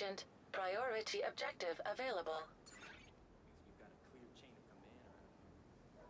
Agent. Priority objective available. We've got a clear chain of command around here.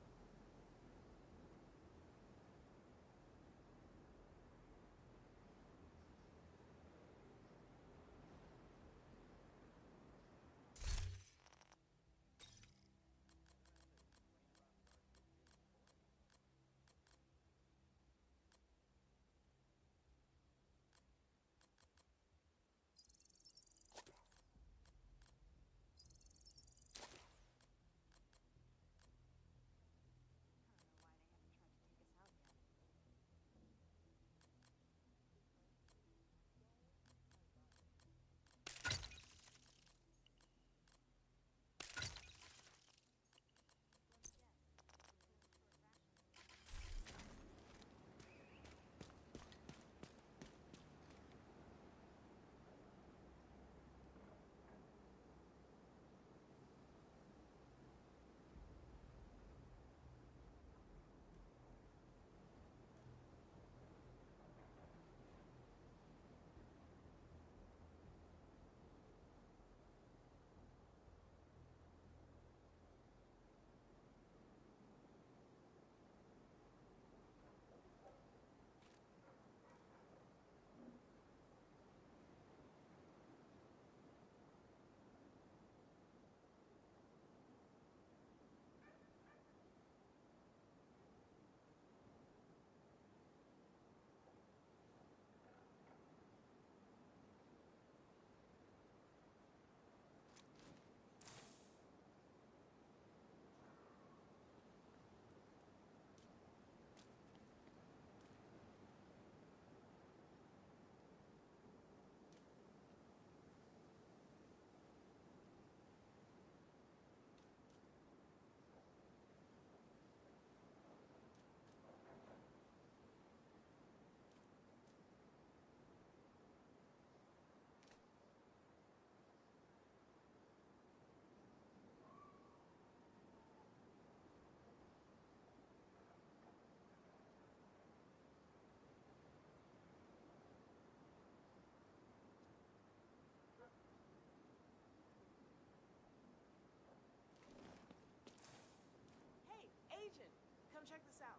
Agent, come check this out.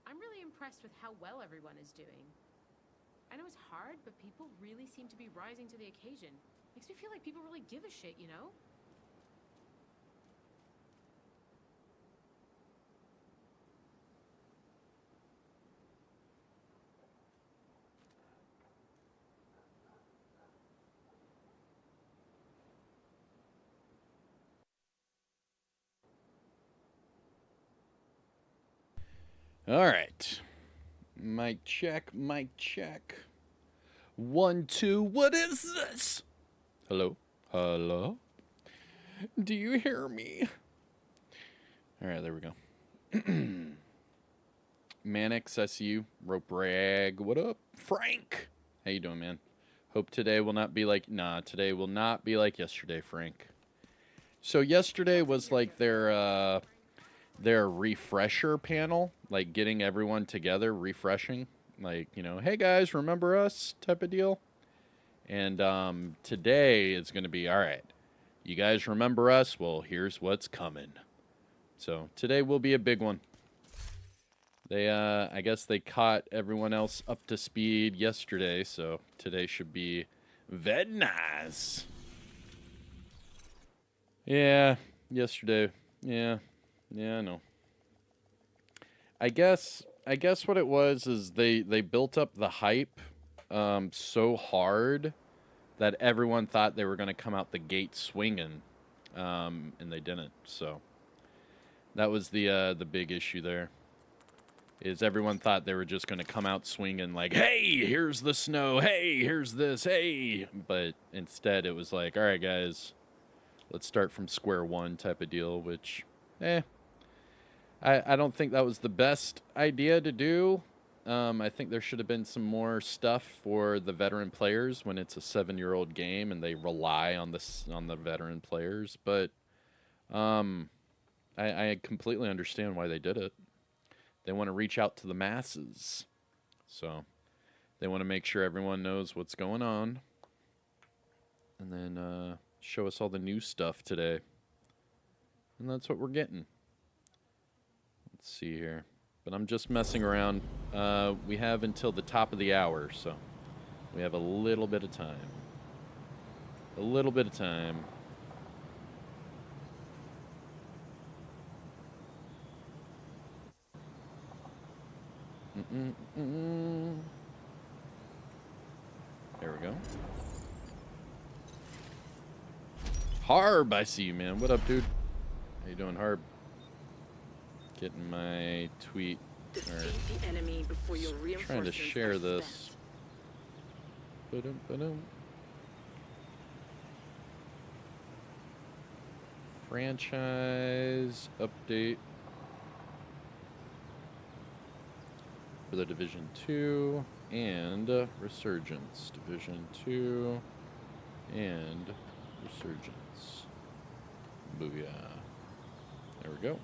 I'm really impressed with how well everyone is doing. I know it's hard, but people really seem to be rising to the occasion. Makes me feel like people really give a shit, you know? All right. Mic check, mic check. 1, 2, what is this? Hello? Hello? Do you hear me? All right, there we go. Manix, I see you. Rope Rag, what up? Frank! How you doing, man? Hope today will not be like... Nah, today will not be like yesterday, Frank. So yesterday was like their refresher panel, like getting everyone together, refreshing, like, you know, hey guys, remember us type of deal. And today it's going to be, all right, you guys remember us? Well, here's what's coming. So today will be a big one. They, I guess they caught everyone else up to speed yesterday, so today should be very nice. Yeah, yesterday, yeah, I know. I guess what it was is they built up the hype so hard that everyone thought they were going to come out the gate swinging, and they didn't. So that was the big issue there. Is everyone thought they were just going to come out swinging like, hey, here's the snow, hey, here's this, hey. But instead it was like, all right, guys, let's start from square one type of deal, which, I don't think that was the best idea to do. I think there should have been some more stuff for the veteran players when it's a 7-year-old game and they rely on the veteran players. But I completely understand why they did it. They want to reach out to the masses. So They want to make sure everyone knows what's going on. And then show us all the new stuff today. And that's what we're getting. Let's see here. But I'm just messing around. We have until the top of the hour, so we have a little bit of time. A little bit of time. There we go. Harb, I see you, man. What up, dude? How you doing, Harb? Getting my tweet. Defeat the enemy before your Trying to reinforcements share are this. Ba-dum, ba-dum. Franchise update for the Division 2 and Resurgence. Division 2 and Resurgence. Booyah. There we go.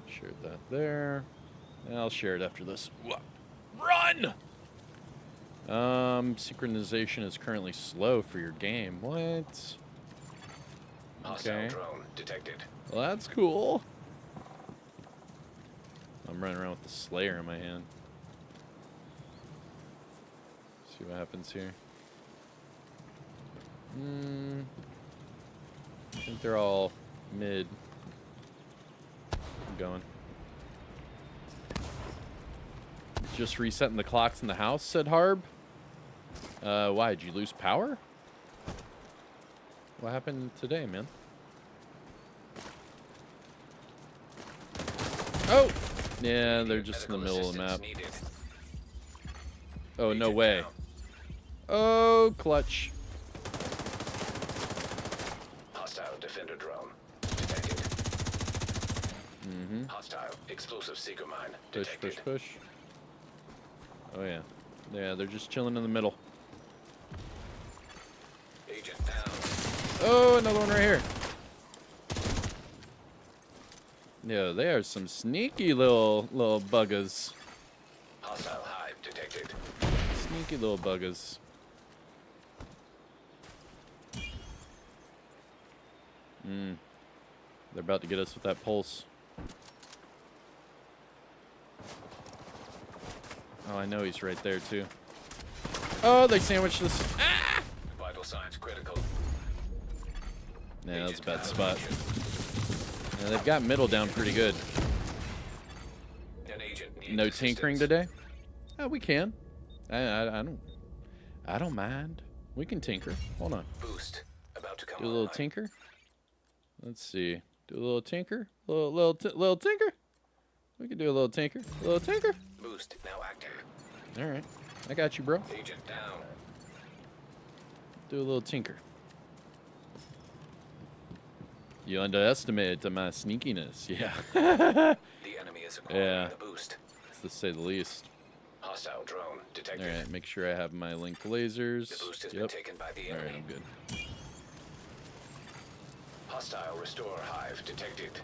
Shared that there. I'll share it after this. Run! Synchronization is currently slow for your game. What? Okay. Drone detected. Well, that's cool. I'm running around with the Slayer in my hand. See what happens here. I think they're all mid. I'm going. Just resetting the clocks in the house, said Harb. Why, did you lose power? What happened today, man? Oh! Yeah, they're just in the middle of the map. Oh, no way. Oh, clutch. Hostile defender drone detected. Hostile explosive seeker mine Push, detected. push, push. Oh, yeah. Yeah, they're just chilling in the middle. Agent down. Oh, another one right here. Yeah, they are some sneaky little buggers. Hostile hive detected. Sneaky little buggers. They're about to get us with that pulse. Oh, I know he's right there too. Oh, they sandwiched us. Ah! Vital signs critical. Yeah, that was a bad spot. Yeah, they've got middle down pretty good. An agent needs No assistance. tinkering today? Oh, we can. I don't mind. We can tinker. Hold on. Boost about to come Do a little online. tinker. Let's see. Do a little tinker. Little tinker. We can do a little tinker. A little tinker. Boost now active. All right. I got you, bro. Agent down. Do a little tinker. You underestimated my sneakiness. Yeah. The enemy is acquiring Yeah. the boost. To say the least. Hostile drone detected. All right. Make sure I have my linked lasers. The boost has been Yep. taken by the All enemy. right. I'm good. Hostile restore hive detected.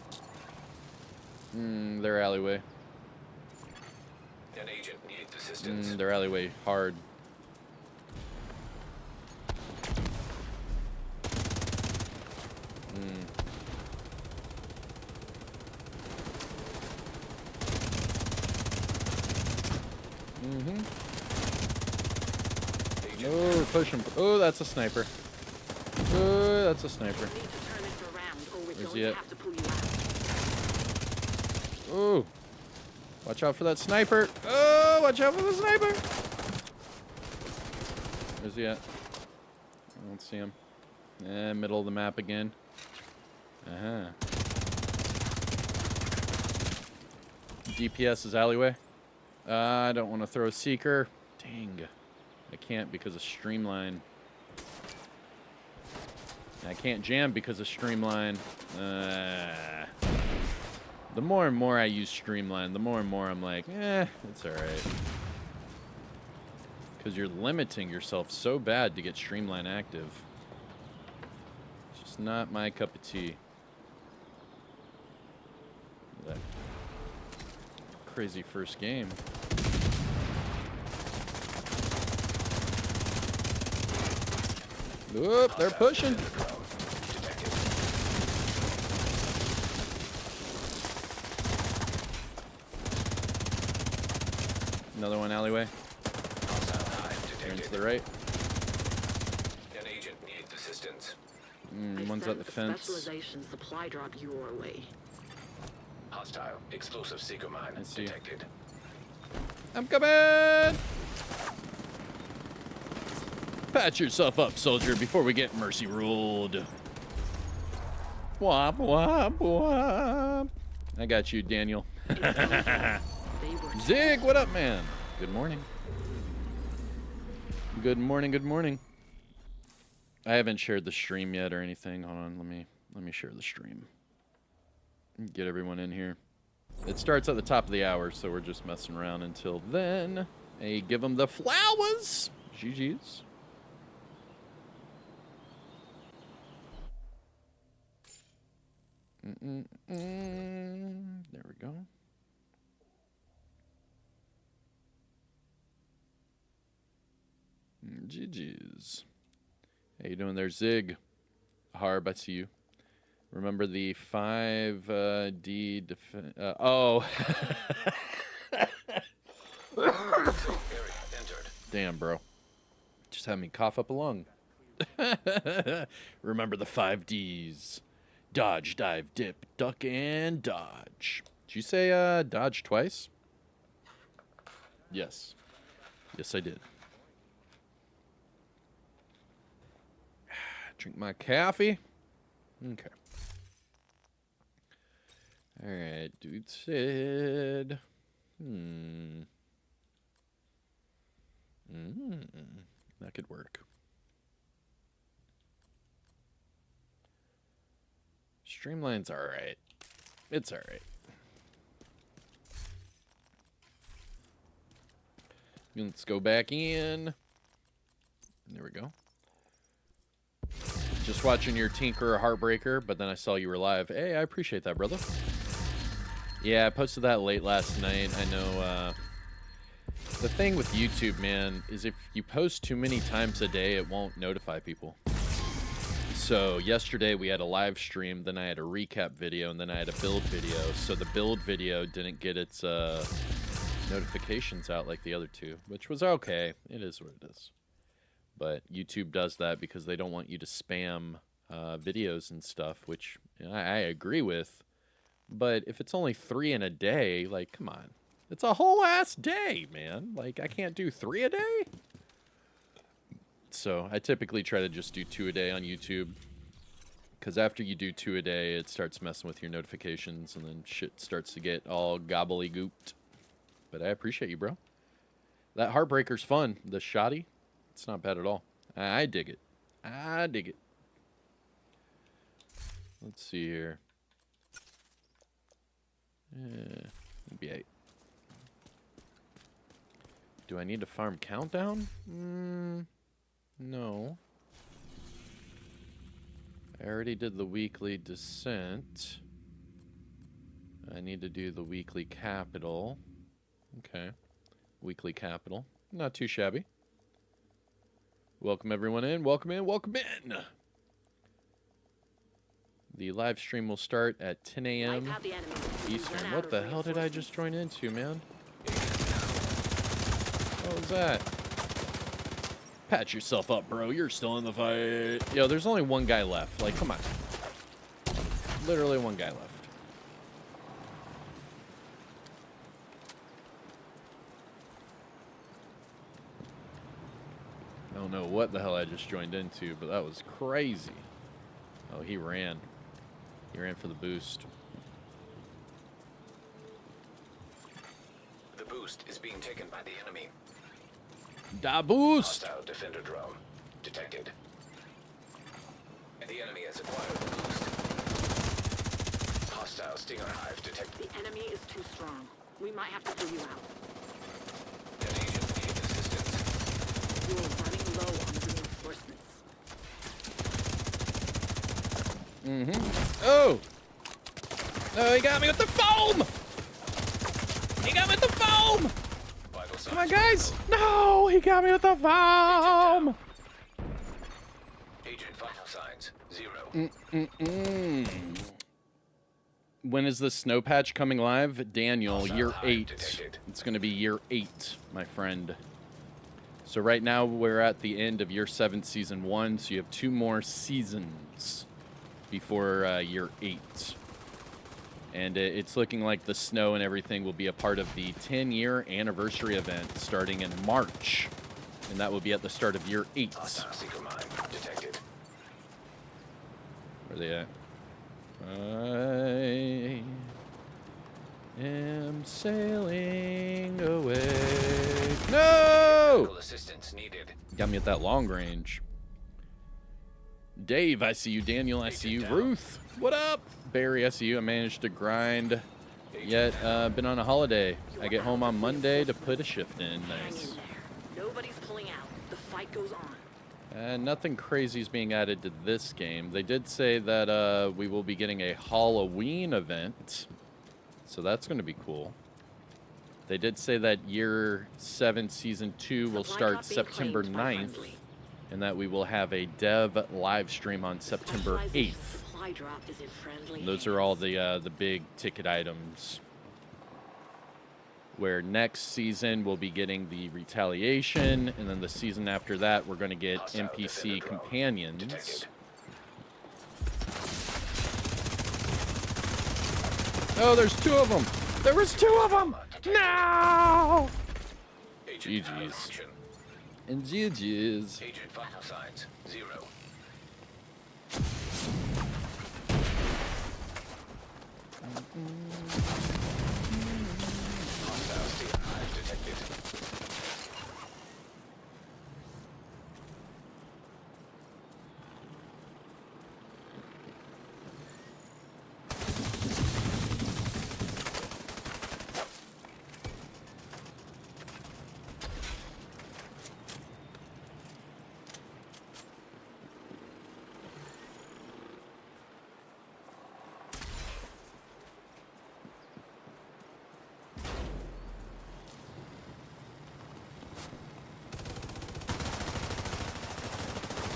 Their alleyway. An agent needs assistance. Their alleyway hard. Oh, push him. Oh, that's a sniper. Oh, that's a sniper. Need to turn this around, or we're Where's going he to at? have to pull you out. Oh, watch out for that sniper. Oh, watch out for the sniper. Where's he at? I don't see him. Middle of the map again. DPS is alleyway. I don't want to throw a seeker. Dang. I can't because of Streamline. I can't jam because of Streamline. The more and more I use Streamline, the more and more I'm like, it's alright. Because you're limiting yourself so bad to get Streamline active. It's just not my cup of tea. That crazy first game. Whoop, they're pushing. Detected. Another one alleyway. Hostile hive Turn detected. to the right. An agent needs assistance. One's at the fence. Specialization supply drop your way. Hostile explosive seeker mine I see. detected. I'm coming! Patch yourself up, soldier, before we get mercy ruled. Womp, womp, womp. I got you, Daniel. They were Zig, what up, man? Good morning. Good morning, good morning. I haven't shared the stream yet or anything. Hold on, let me share the stream. Get everyone in here. It starts at the top of the hour, so we're just messing around until then. Hey, give them the flowers. GG's. There we go. GG's. How you doing there, Zig? Harb, I see you. Remember the 5D defense? Oh. Area entered. Damn, bro. Just had me cough up a lung. Remember the 5Ds. Dodge, dive, dip, duck, and dodge. Did you say dodge twice? Yes. Yes, I did. Drink my coffee. Okay. All right, dude said. That could work. Streamline's all right. It's all right. Let's go back in. There we go. Just watching your Tinker Heartbreaker, but then I saw you were live. Hey, I appreciate that, brother. Yeah, I posted that late last night. I know, the thing with YouTube, man, is if you post too many times a day, it won't notify people. So yesterday we had a live stream, then I had a recap video, and then I had a build video. So the build video didn't get its notifications out like the other two, which was okay. It is what it is. But YouTube does that because they don't want you to spam videos and stuff, which I agree with. But if it's only 3 in a day, like, come on. It's a whole ass day, man. Like, I can't do 3 a day? So I typically try to just do 2 a day on YouTube. Because after you do 2 a day, it starts messing with your notifications, and then shit starts to get all gobbly-gooped. But I appreciate you, bro. That Heartbreaker's fun. The shoddy, it's not bad at all. I dig it. I dig it. Let's see here. Maybe 8. Do I need to farm Countdown? No. I already did the weekly Descent. I need to do the weekly Capital. Okay. Weekly Capital. Not too shabby. Welcome everyone in. Welcome in. Welcome in. The live stream will start at 10 a.m. Eastern. What the hell did I just join into, man? What was that? Patch yourself up, bro. You're still in the fight. Yo, there's only one guy left. Like, come on. Literally one guy left. I don't know what the hell I just joined into, but that was crazy. Oh, he ran. He ran for the boost. The boost is being taken by the enemy. Da boost! Hostile defender drone detected. And the enemy has acquired the boost. Hostile stinger hive detected. The enemy is too strong. We might have to pull you out. An agent needs assistance. You are running low on reinforcements. Oh! Oh, he got me with the foam! He got me with the foam! Vital signs Come on, guys! No! He got me with the foam! 0. When is the snow patch coming live? Daniel, Hostile year hive 8. detected. It's going to be year 8, my friend. So right now we're at the end of year 7, season 1. So you have 2 more seasons before year 8. And it's looking like the snow and everything will be a part of the 10-year anniversary event starting in March. And that will be at the start of year 8. Hostile seeker mine detected. Where are they at? I am sailing away. No! Medical assistance needed. Got me at that long range. Dave, I see you. Daniel, I see you. Agent down. Ruth, what up? Barry, I see you. I managed to grind, yet been on a holiday. I get home on Monday to put a shift in. Hang Nice. in there. Nobody's pulling out. The fight goes on. Nothing crazy is being added to this game. They did say that we will be getting a Halloween event, so that's going to be cool. They did say that year 7 season 2 will Supply start drop being September claimed by 9th, friendly. and that we will have a dev live stream on September Specialized 8th. Supply drop is in friendly And those are all hands. the big ticket items. Where next season we'll be getting the retaliation, and then the season after that we're going to get Hostile NPC defender drone companions. detected. Oh, there's 2 of them. There was 2 of them. No. Agent out of GG's. action. And GG's. Agent vital signs 0. Hostile seeker hive detected.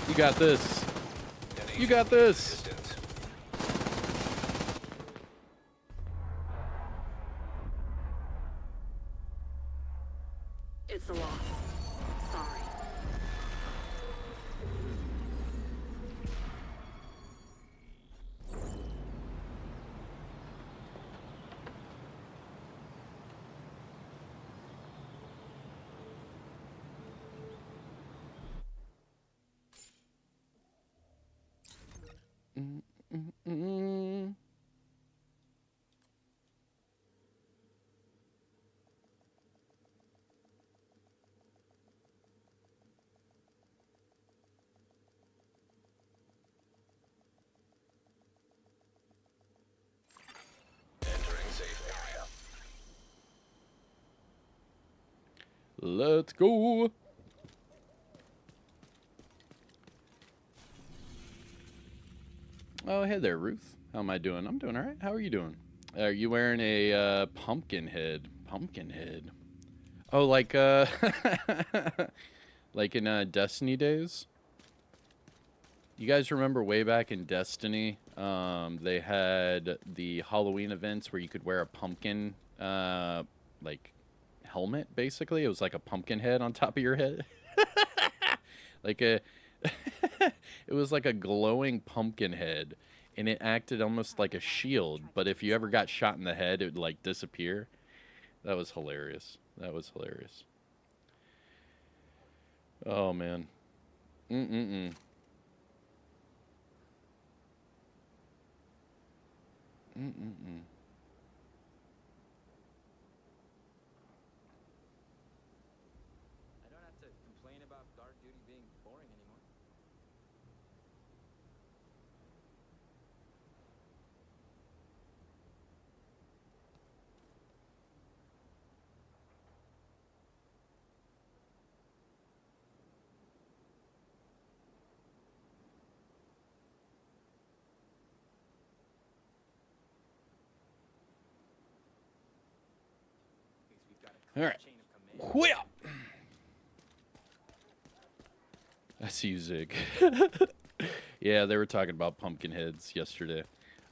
You got this. An You got agent this. assistance. It's a loss. Sorry. Mm. Entering safe area. Let's go. Oh, hey there, Ruth. How am I doing? I'm doing all right. How are you doing? Are you wearing a pumpkin head? Pumpkin head. Oh, like like in Destiny days. You guys remember way back in Destiny, they had the Halloween events where you could wear a pumpkin, like helmet. Basically, it was like a pumpkin head on top of your head, like a. It was like a glowing pumpkin head, and it acted almost like a shield. But if you ever got shot in the head, it would like disappear. That was hilarious. That was hilarious. Oh man. Mm-mm-mm. Mm-mm-mm. I don't have to complain about guard duty being boring anymore. At least we've got a clear All right. chain of command. Whip. I see you, Zig. Yeah, they were talking about pumpkin heads yesterday.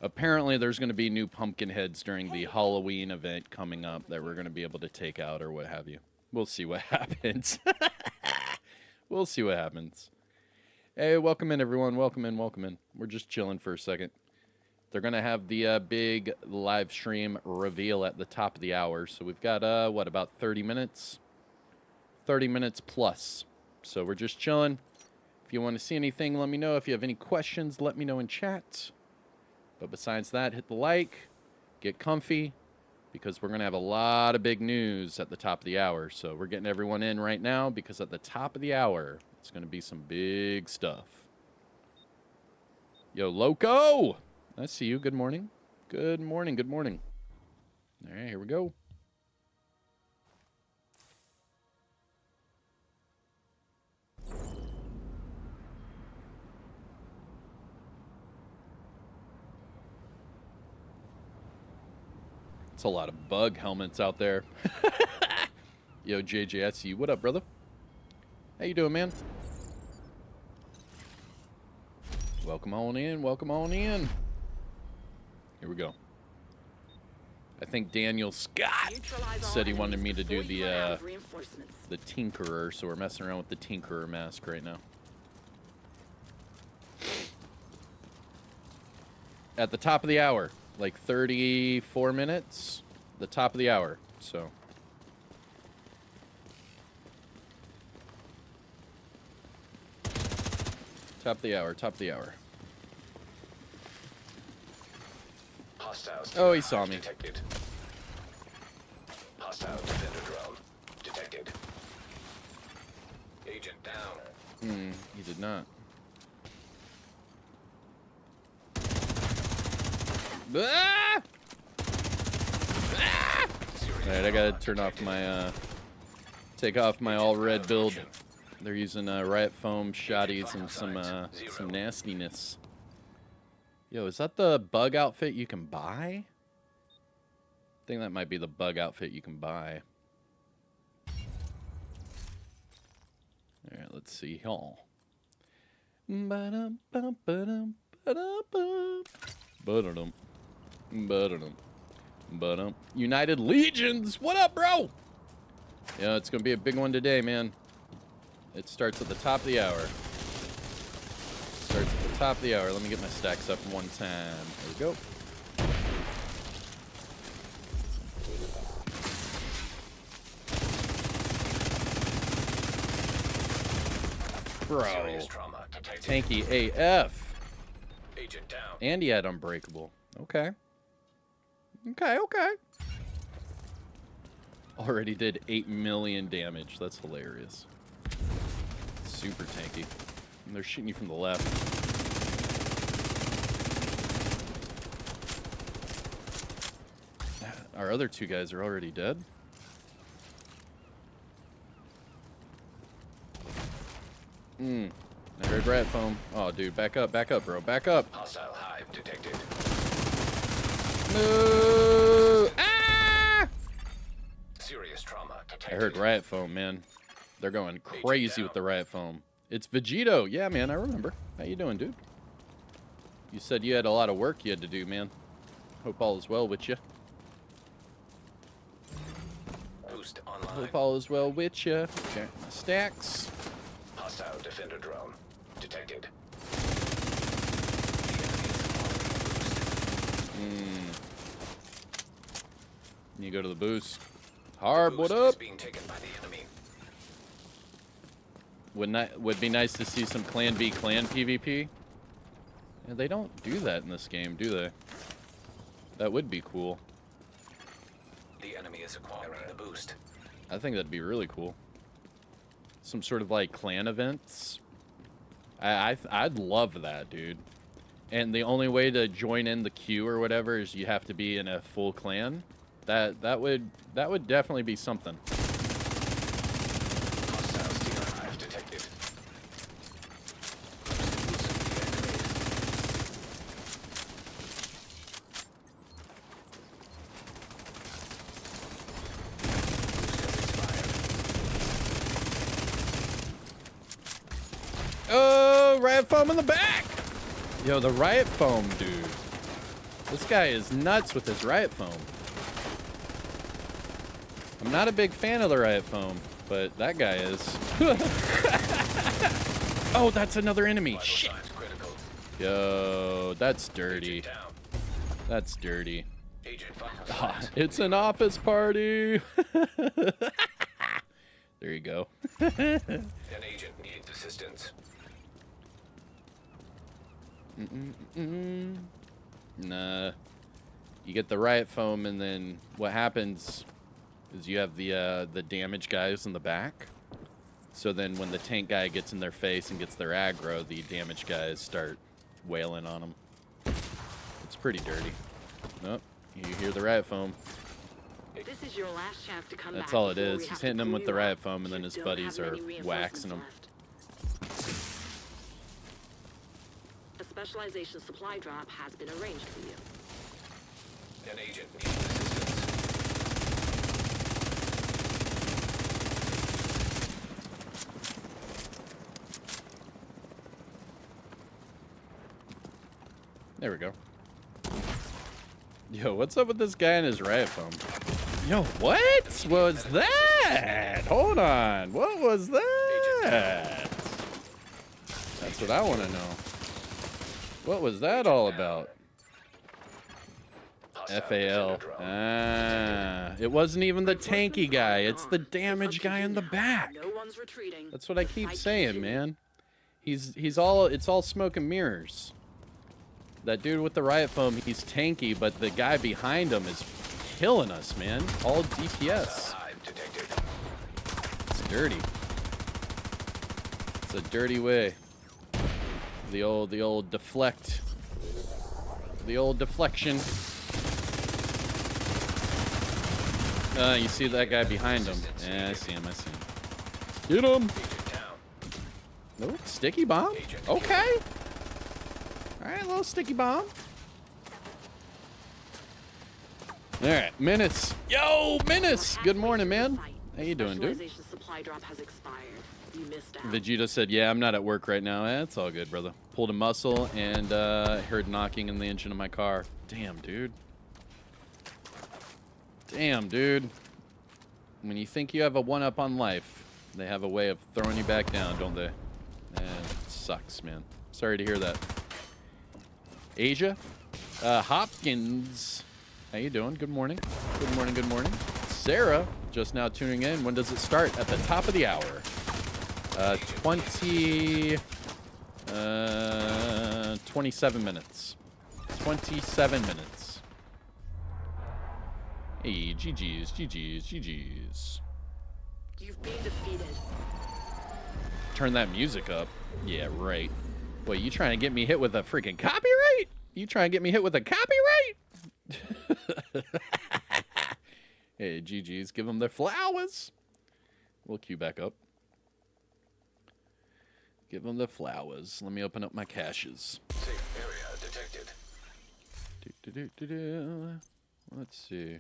Apparently, there's going to be new pumpkin heads during the Halloween event coming up that we're going to be able to take out or what have you. We'll see what happens. We'll see what happens. Hey, welcome in, everyone. Welcome in, welcome in. We're just chilling for a second. They're going to have the big live stream reveal at the top of the hour. So we've got, what, about 30 minutes? 30 minutes plus. So we're just chilling. If you want to see anything, let me know. If you have any questions, let me know in chat. But besides that, hit the like, get comfy, because we're going to have a lot of big news at the top of the hour. So we're getting everyone in right now, because at the top of the hour, it's going to be some big stuff. Yo, Loco! I see you. Good morning. Good morning. Good morning. All right, here we go. It's a lot of bug helmets out there. Yo, JJ, I see you. What up, brother? How you doing, man? Welcome on in. Welcome on in. Here we go. I think Daniel Scott said he wanted me to do the Tinkerer, so we're messing around with the Tinkerer mask right now. At the top of the hour, like 34 minutes, the top of the hour, so. Top of the hour, top of the hour. Oh, he saw me. Detected. Hostile defender drone detected. Agent down. He did not. Ah! Ah! Alright, I gotta turn off my, take off my all-red build. They're using, riot foam, shotties, and some nastiness. Yo, is that the bug outfit you can buy? I think that might be the bug outfit you can buy. Alright, let's see. United Legions! What up, bro? Yeah, it's gonna be a big one today, man. It starts at the top of the hour. Starts at the top of the hour. Let me get my stacks up one time. There we go. Bro. Tanky AF. Agent down. And he had Unbreakable. Okay. Okay, okay. Already did 8 million damage. That's hilarious. Super tanky. And they're shooting you from the left. Our other two guys are already dead. I heard rat foam. Oh, dude, back up, bro. Back up. Hostile hive detected. No! Ah! Serious trauma detected. I heard riot foam, man. They're going crazy with the riot foam. It's Vegito. Yeah, man, I remember. How you doing, dude? You said you had a lot of work you had to do, man. Hope all is well with you. Boost online. Hope all is well with you. Okay, my stacks. Hostile defender drone detected. You go to the boost. Harb, what up? Being taken by the enemy. Would be nice to see some Clan v Clan PvP. Yeah, they don't do that in this game, do they? That would be cool. The enemy is acquiring the boost. I think that'd be really cool. Some sort of like clan events. I'd love that, dude. And the only way to join in the queue or whatever is you have to be in a full clan. That would definitely be something. Hostile stealer hive detected. Oh, red foam in the back. Yo, the riot foam, dude. This guy is nuts with his riot foam. I'm not a big fan of the riot foam, but that guy is. Oh, that's another enemy. Shit. Yo, that's dirty. That's dirty. Ah, it's an office party. There you go. An agent needs assistance. Nah. You get the riot foam, and then what happens is you have the damage guys in the back. So then when the tank guy gets in their face and gets their aggro, the damage guys start wailing on them. It's pretty dirty. Nope. You hear the riot foam. This is your last chance to come back. That's all it before is. we He's have to hitting him pull with the you out. riot foam, and then You his don't buddies have are many waxing him. reinforcements left. A specialization supply drop has been arranged for you. An agent needs assistance. There we go. Yo, what's up with this guy and his riot foam? Yo, what was that? Hold on. What was that? That's what I want to know. What was that all about? FAL. Ah, it wasn't even the tanky guy. It's the damage guy in the back. No one's retreating. That's what I The keep fight saying, continues. man. It's all smoke and mirrors. That dude with the riot foam, he's tanky, but the guy behind him is killing us, man. All DPS. Hive detected. It's dirty. It's a dirty way. The old deflect. The old deflection. You see that guy behind him? Yeah, I see him. Get him! Agent down. Oh, sticky bomb. Okay. All right, little sticky bomb. All right, Menace. Yo, Menace. Good morning, man. How you doing, dude? Specialization supply drop has expired. You missed out. Vegeta said, yeah, I'm not at work right now. That's all good, brother. Pulled a muscle and heard knocking in the engine of my car. Damn, dude. Damn, dude. When you think you have a one-up on life, they have a way of throwing you back down, don't they? It sucks, man. Sorry to hear that. Asia? Hopkins. How you doing? Good morning. Good morning, good morning. Sarah, just now tuning in. When does it start? At the top of the hour. 27 minutes. 27 minutes. Hey, GG's, GG's, GG's. You've been defeated. Turn that music up. Yeah, right. Wait, you trying to get me hit with a freaking copyright? You trying to get me hit with a copyright? Hey, GG's, give them their flowers. We'll queue back up. Give them the flowers. Let me open up my caches. Safe area detected. Let's see.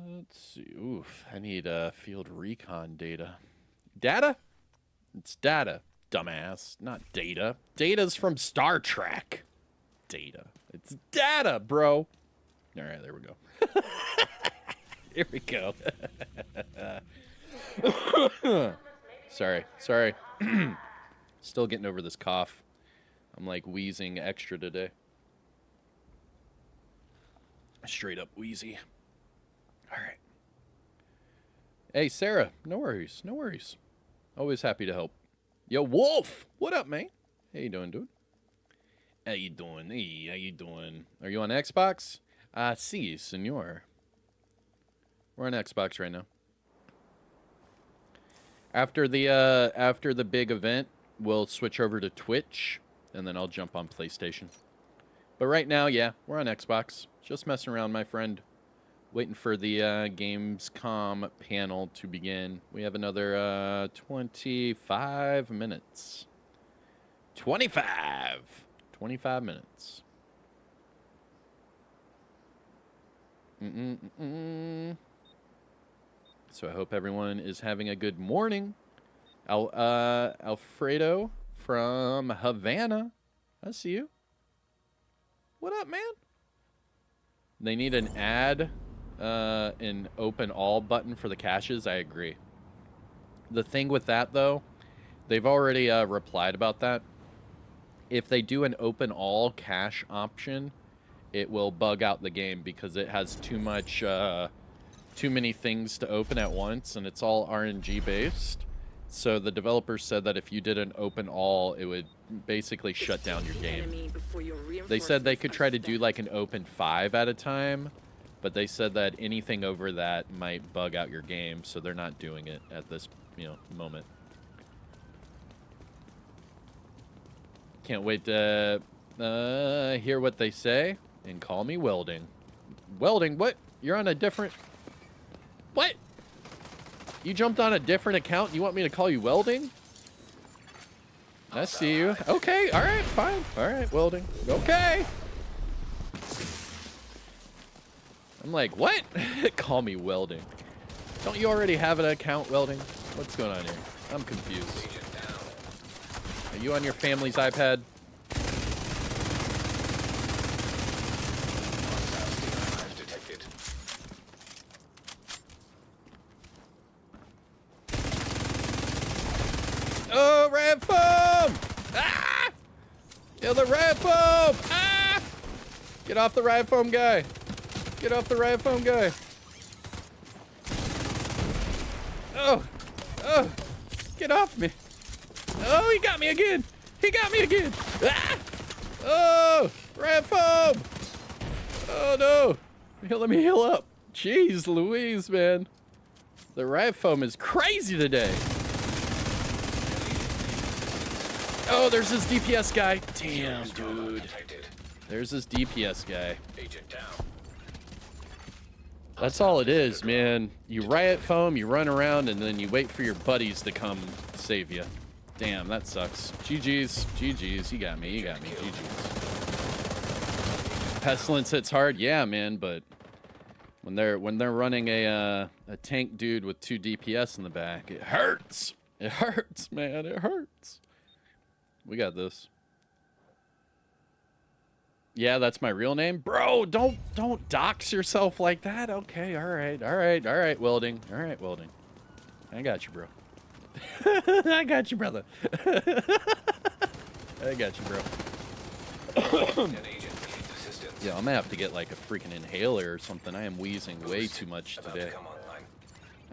Let's see. Oof, I need field recon data. Data? It's data, dumbass. Not data. Data's from Star Trek. Data. It's data, bro. All right, there we go. Here we go. Sorry. Still getting over this cough. I'm like wheezing extra today. Straight up wheezy. All right. Hey, Sarah. No worries. No worries. Always happy to help. Yo, Wolf. What up, man? How you doing, dude? How you doing? Hey, how you doing? Are you on Xbox? Si, senor. We're on Xbox right now. After the big event, we'll switch over to Twitch, and then I'll jump on PlayStation. But right now, yeah, we're on Xbox. Just messing around, my friend. Waiting for the Gamescom panel to begin. We have another 25 minutes. 25 minutes. So I hope everyone is having a good morning. Alfredo from Havana. I see you. What up, man? They need an add an open all button for the caches. I agree. The thing with that, though, they've already replied about that. If they do an open all cache option, it will bug out the game because it has too many things to open at once, and it's all RNG based. So the developers said that if you did an open all, it would basically shut down your game. They said they could try to do like an open 5 at a time, but they said that anything over that might bug out your game, so they're not doing it at this, moment. Can't wait to hear what they say and call me Welding. Welding? What? You're on a different... What? You jumped on a different account? You want me to call you Welding? I see you. Okay, all right, fine. All right, Welding. Okay. I'm like, what? Call me Welding. Don't you already have an account, Welding? What's going on here? I'm confused. Are you on your family's iPad? Oh, red foam! Ah! Yo, the red foam! Ah! Get off the red foam guy! Get off the red foam guy! Oh! Oh! Get off me! Oh, he got me again! He got me again! Ah! Oh! Red foam! Oh no! Here, let me heal up. Jeez Louise, man. The red foam is crazy today. Oh, there's this DPS guy. Damn, dude. There's this DPS guy. That's all it is, man. You riot foam, you run around, and then you wait for your buddies to come save you. Damn, that sucks. GG's. GG's. You got me. You got me. GG's. Pestilence hits hard. Yeah, man, but when they're running a tank dude with 2 DPS in the back, it hurts. It hurts, man. It hurts. We got this. Yeah, that's my real name. Bro, don't dox yourself like that. Okay, all right, Welding. All right, Welding. I got you, bro. I got you, brother. I got you, bro. Yeah, I'm gonna have to get like a freaking inhaler or something. I am wheezing way too much today.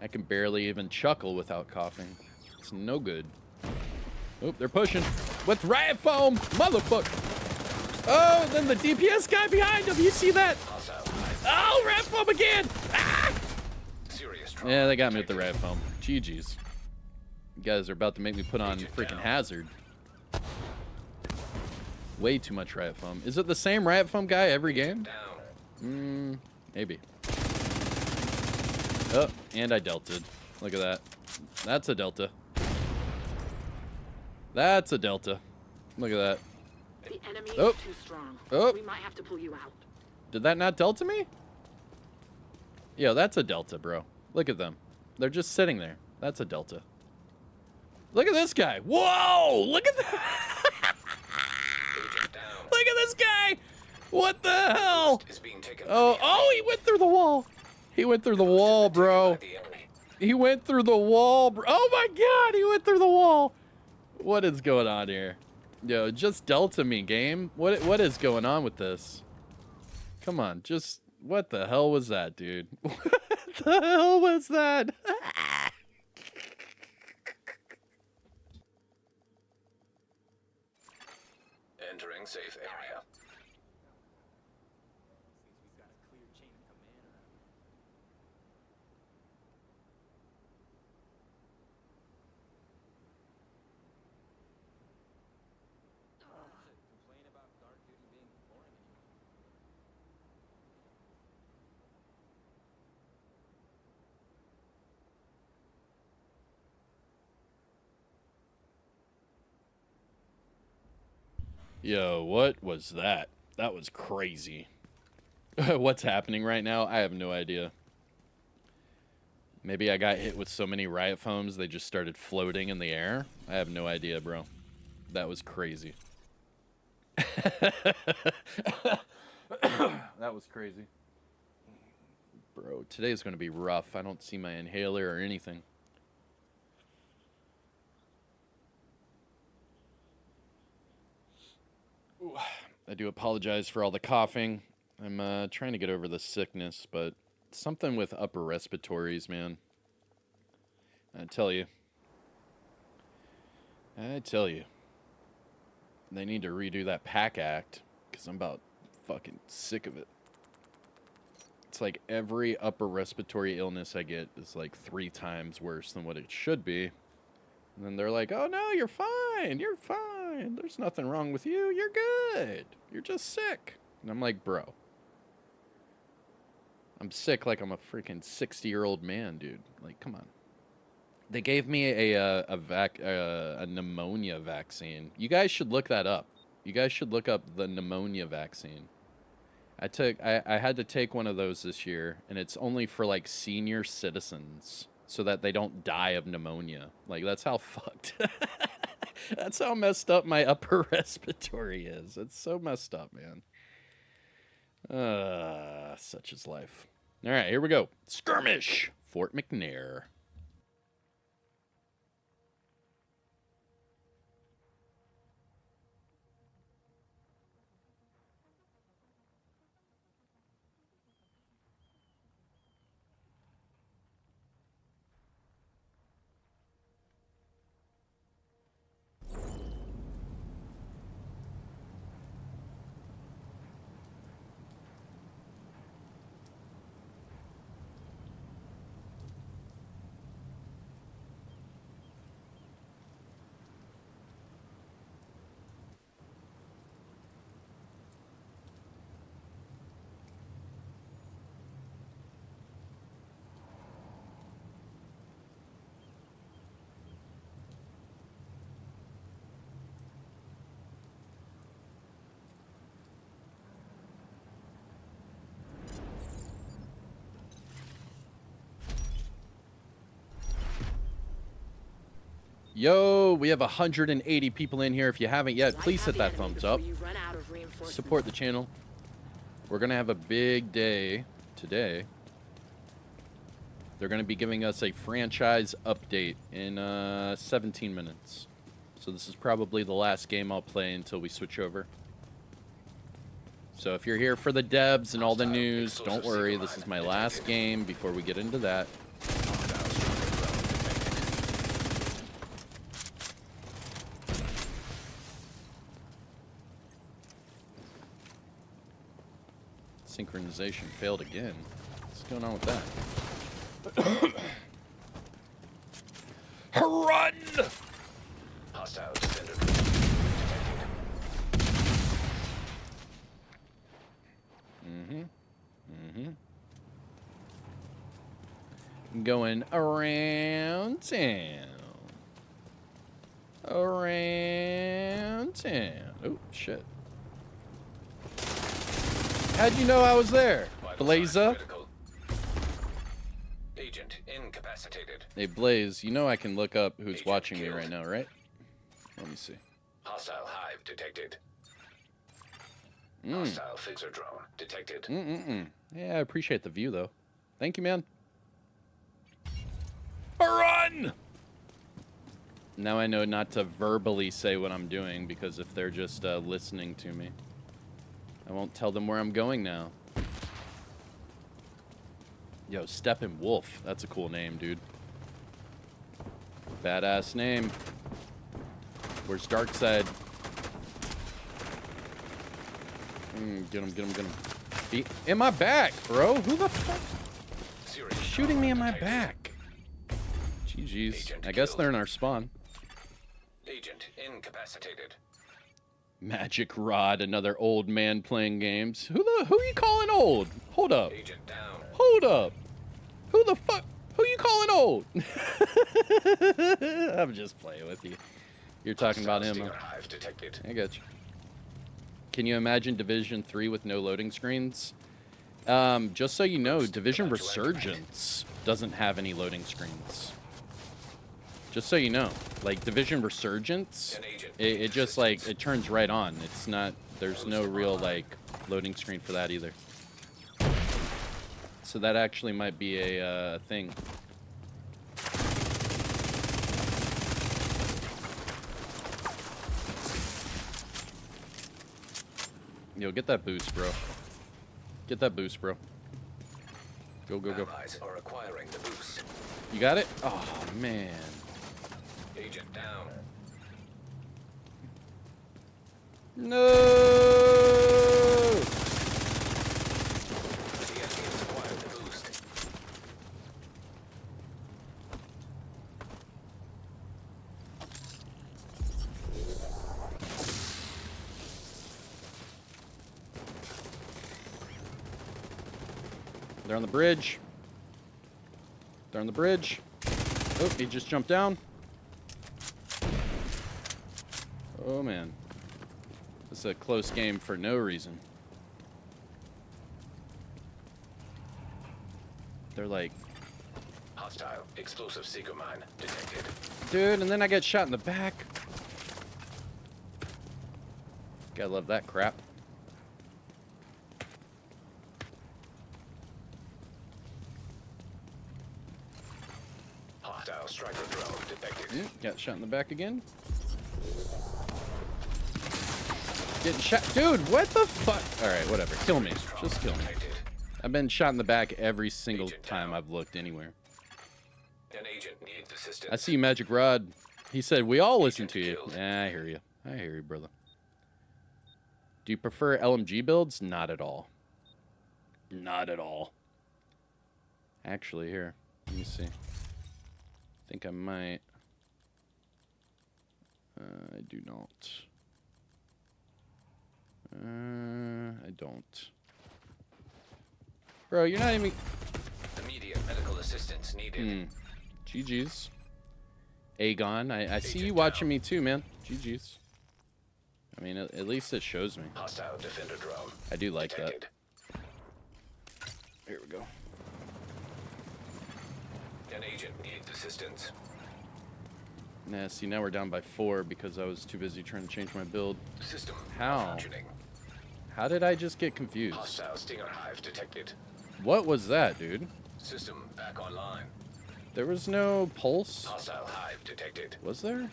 I can barely even chuckle without coughing. It's no good. Oh, they're pushing with riot foam, motherfucker. Oh, then the DPS guy behind him. You see that? Oh, riot foam again. Ah! Yeah, they got me with the riot foam. GG's. You guys are about to make me put on freaking hazard. Way too much riot foam. Is it the same riot foam guy every game? Maybe. Oh, and I delted. Look at that. That's a delta. That's a delta. Look at that. The enemy Oh. is too strong. Oh. We might have to pull you out. Did that not delta me? Yo, that's a delta, bro. Look at them. They're just sitting there. That's a delta. Look at this guy. Whoa! Look at that. Look at this guy. What the hell? Oh, he went through the wall. He went through the wall, bro. He went through the wall, bro. Oh my God, he went through the wall. What is going on here? Yo, just delta me, game. What is going on with this? Come on, just what the hell was that, dude? What the hell was that? Entering safe area. We've got a clear chain of command around here. Yo, what was that? That was crazy. What's happening right now? I have no idea. Maybe I got hit with so many riot foams they just started floating in the air. I have no idea, bro. That was crazy. That was crazy. Bro, today's going to be rough. I don't see my inhaler or anything. Ooh, I do apologize for all the coughing. I'm trying to get over the sickness, but something with upper respiratories, man. I tell you. They need to redo that PAC Act, because I'm about fucking sick of it. It's like every upper respiratory illness I get is like 3 times worse than what it should be. And then they're like, oh no, you're fine. You're fine. There's nothing wrong with you. You're good. You're just sick. And I'm like, bro. I'm sick like I'm a freaking 60-year-old man, dude. Like, come on. They gave me a pneumonia vaccine. You guys should look that up. You guys should look up the pneumonia vaccine. I had to take one of those this year, and it's only for like senior citizens so that they don't die of pneumonia. Like, that's how fucked. That's how messed up my upper respiratory is. It's so messed up, man. Such is life. All right, here we go. Skirmish, Fort McNair. Yo, we have 180 people in here. If you haven't yet, please hit that thumbs up. Support the channel. We're going to have a big day today. They're going to be giving us a franchise update in 17 minutes. So this is probably the last game I'll play until we switch over. So if you're here for the devs and all the news, don't worry. This is my last game before we get into that. Synchronization failed again. What's going on with that? Run! Hostile defender. Going around town. Around town. Oh, shit. How'd you know I was there? Blazer? Agent incapacitated. Hey, Blaze, you know I can look up who's watching me right now, right? Let me see. Hostile hive detected. Hostile phaser drone detected. Yeah, I appreciate the view, though. Thank you, man. Run! Now I know not to verbally say what I'm doing, because if they're just listening to me, I won't tell them where I'm going now. Yo, Steppenwolf. That's a cool name, dude. Badass name. Where's Darkseid? Get him, get him, get him. In my back, bro. Who the fuck? Shooting me in my back. GG's. I guess they're in our spawn. Agent incapacitated. Magic Rod, another old man playing games. Who you calling old? Hold up. Agent down. Hold up. Who the fuck? Who you calling old? I'm just playing with you. You're talking about him, huh? Hive detected. I got you. Can you imagine Division 3 with no loading screens? Just so you know, Division Resurgence doesn't have any loading screens. Just so you know, like Division Resurgence, it just like it turns right on. It's not. There's no real like loading screen for that either. So that actually might be a thing. Yo, get that boost, bro. Get that boost, bro. Go, go, go. Allies are acquiring the boost. You got it? Oh, man. Agent down. No! The enemy has acquired the boost. They're on the bridge. They're on the bridge. Oh, he just jumped down. Oh, man. This is a close game for no reason. They're like... Hostile explosive seeker mine detected. Dude, and then I get shot in the back. Gotta love that crap. Hostile striker drone detected. Got shot in the back again. Getting shot. Dude, what the fuck? Alright, whatever. Kill me. Just kill me. I've been shot in the back every single time I've looked anywhere. An agent needs assistance. I see you, Magic Rod. He said, we all listen to you. Yeah, I hear you. I hear you, brother. Do you prefer LMG builds? Not at all. Not at all. Actually, here. Let me see. I think I might. I do not. I don't. Bro, you're not even... Immediate medical assistance needed. GG's. Aegon, I see you watching me too, man. GG's. I mean, at least it shows me. Hostile defender drone. I do like detected. that. Here we go. An agent needs assistance. Nah, see, now we're down by 4 because I was too busy trying to change my build. System How? malfunctioning. How did I just get confused? Hostile stinger hive detected. What was that, dude? System back online. There was no pulse? Hostile hive detected. Was there?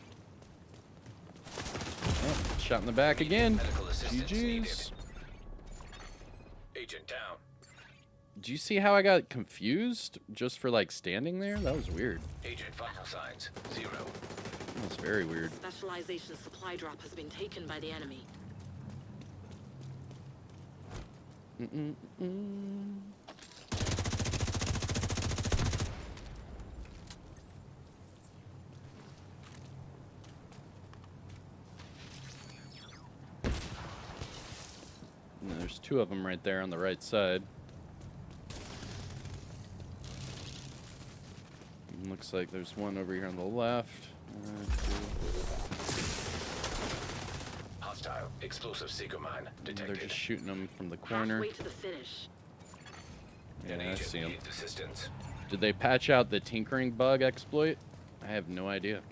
Oh, shot in the back again. Medical assistance needed. GG's. Agent down. Do you see how I got confused just for like standing there? That was weird. Agent vital signs 0. That was very weird. Specialization supply drop has been taken by the enemy. And there's 2 of them right there on the right side. And looks like there's one over here on the left. Hostile explosive seeker mine detected. They're just shooting them from the corner. Halfway to the finish. Yeah, An I agent see them. needs assistance. Did they patch out the tinkering bug exploit? I have no idea.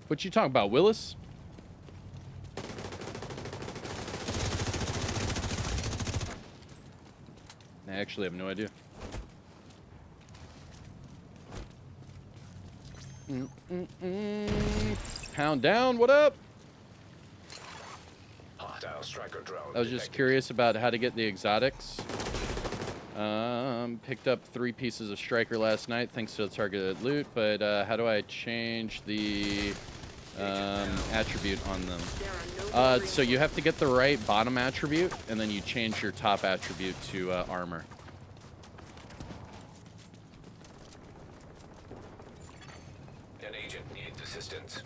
What you talking about, Willis? I actually have no idea. Pound down, what up? Hostile striker drone. I was just detected. curious about how to get the exotics. Picked up 3 pieces of striker last night thanks to the targeted loot, but how do I change the attribute on them? There are no So you have to get the right bottom attribute, and then you change your top attribute to armor. An agent needs assistance.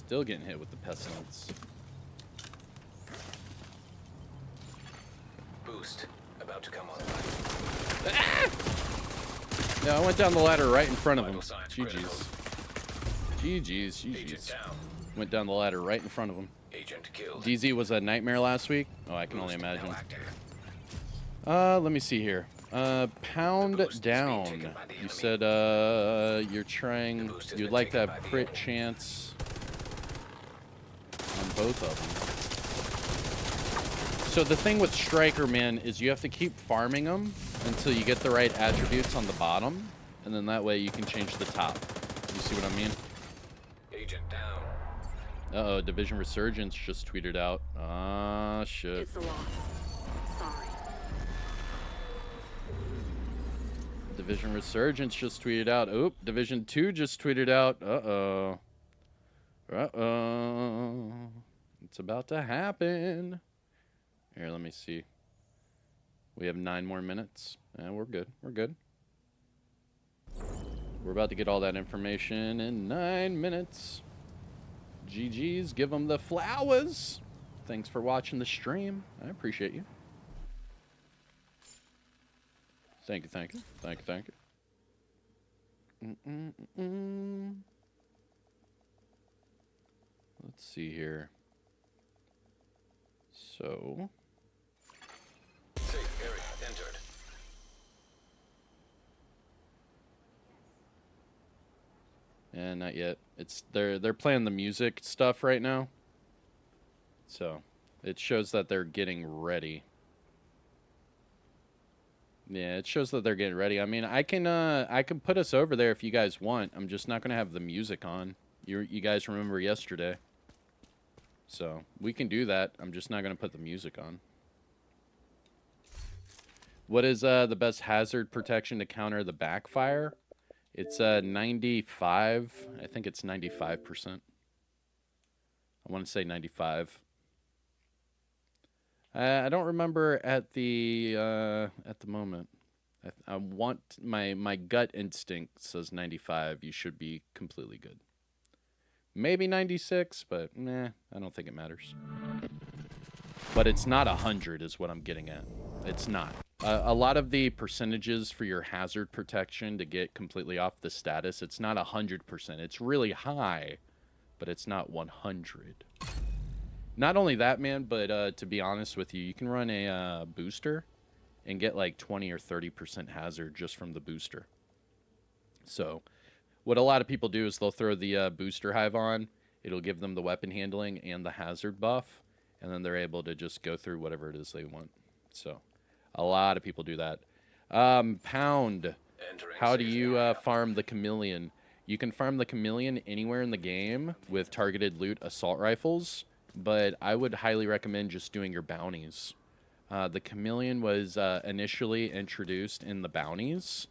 Still getting hit with the pestilence. Boost about to come on. Ah! Yeah, I went down the ladder right in front of him. Vital signs critical. GG's. Agent down. Went down the ladder right in front of him. Agent killed. DZ was a nightmare last week. Oh, I can only Boost imagine. now active. Let me see here. Pound The boost is being down. taken by the You enemy. said, you're trying, The boost has you'd been like to taken have by the crit enemy. chance on both of them. So the thing with Striker, man, is you have to keep farming them until you get the right attributes on the bottom, and then that way you can change the top. You see what I mean? Agent down. Uh-oh, Division Resurgence just tweeted out. Ah, shit. It's a loss. Sorry. Division Resurgence just tweeted out. Oop, Division 2 just tweeted out. Uh-oh. Uh-oh. It's about to happen. Here, let me see. We have 9 more minutes. We're good. We're good. We're about to get all that information in 9 minutes. GG's, give them the flowers. Thanks for watching the stream. I appreciate you. Thank you, thank you. Thank you, thank you. Let's see here. So... Safe area entered. And not yet. It's they're playing the music stuff right now. So it shows that they're getting ready. Yeah, it shows that they're getting ready. I mean, I can put us over there if you guys want. I'm just not gonna have the music on. You guys remember yesterday. So we can do that. I'm just not gonna put the music on. What is the best hazard protection to counter the backfire? It's 95. I think it's 95%. I want to say 95. I don't remember at the moment. I want my gut instinct says 95. You should be completely good. Maybe 96, but nah, I don't think it matters. But it's not 100 is what I'm getting at. It's not. A lot of the percentages for your hazard protection to get completely off the status, it's not 100%. It's really high, but it's not 100. Not only that, man, but to be honest with you, you can run a booster and get like 20 or 30% hazard just from the booster. So what a lot of people do is they'll throw the booster hive on. It'll give them the weapon handling and the hazard buff, and then they're able to just go through whatever it is they want. So a lot of people do that. Pound, how do you farm the chameleon? You can farm the chameleon anywhere in the game with targeted loot assault rifles, but I would highly recommend just doing your bounties. The chameleon was initially introduced in the bounties,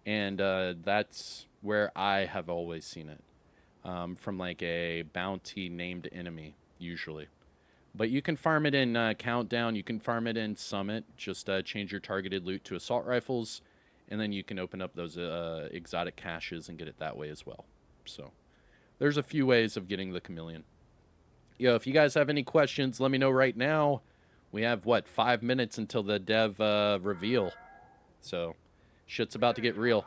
and that's where I have always seen it, from like a bounty named enemy, usually. But you can farm it in Countdown, you can farm it in Summit, just change your targeted loot to assault rifles, and then you can open up those exotic caches and get it that way as well. So there's a few ways of getting the chameleon. Yo, if you guys have any questions, let me know right now. We have, what, 5 minutes until the dev reveal. So shit's about to get real.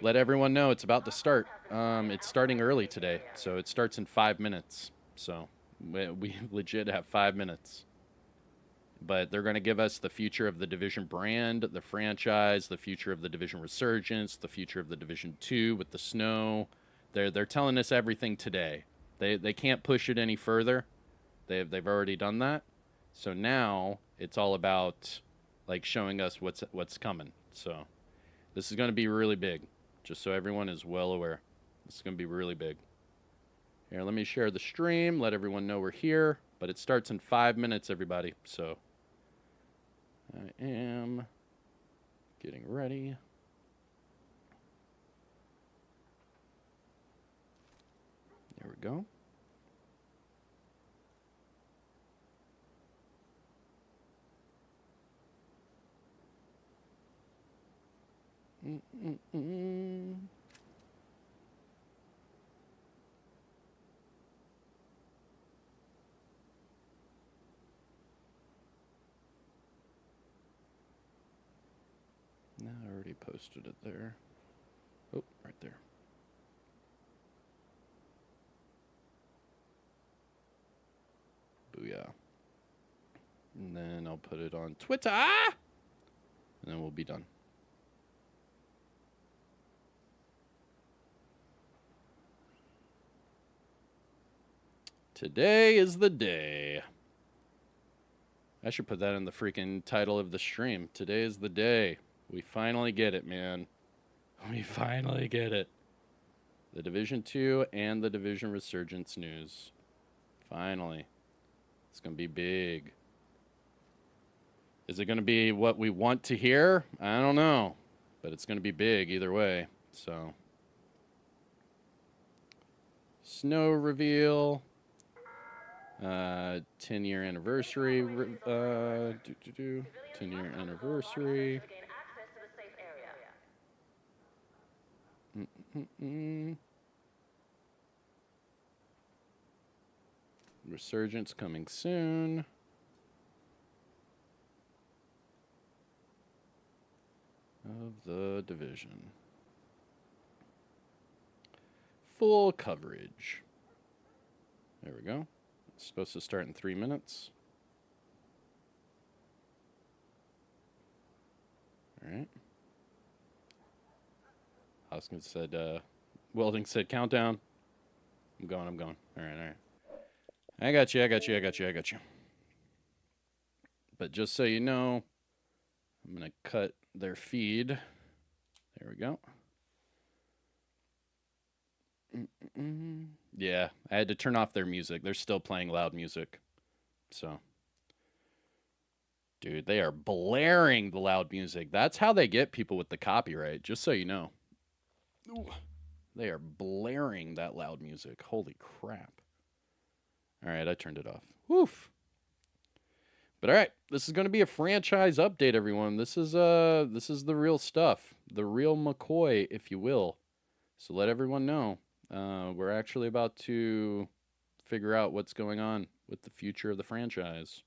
Let everyone know it's about to start. It's starting early today, so it starts in 5 minutes. So we legit have 5 minutes. But they're going to give us the future of the Division brand, the franchise, the future of the Division Resurgence, the future of the Division 2 with the snow. They're telling us everything today. They can't push it any further. They've already done that. So now it's all about like showing us what's coming. So this is going to be really big, just so everyone is well aware. This is going to be really big. Here, let me share the stream, let everyone know we're here, but it starts in 5 minutes, everybody. So I am getting ready. There we go. already posted it there. Oh, right there. Booyah. And then I'll put it on Twitter. And then we'll be done. Today is the day. I should put that in the freaking title of the stream. Today is the day. We finally get it, man. We finally get it. The Division 2 and the Division Resurgence news. Finally. It's going to be big. Is it going to be what we want to hear? I don't know. But it's going to be big either way. So. Snow reveal. 10-year anniversary. 10-year anniversary. Resurgence coming soon. Of the Division. Full coverage. There we go. It's supposed to start in 3 minutes. All right. Hoskins said, Welding said, countdown. I'm going. All right. I got you. But just so you know, I'm going to cut their feed. There we go. Yeah, I had to turn off their music. They're still playing loud music. So. Dude, they are blaring the loud music. That's how they get people with the copyright, just so you know. Ooh. They are blaring that loud music. Holy crap. All right, I turned it off. Woof. But all right, this is going to be a franchise update, everyone. This is the real stuff. The real McCoy, if you will. So let everyone know. We're actually about to figure out what's going on with the future of the franchise.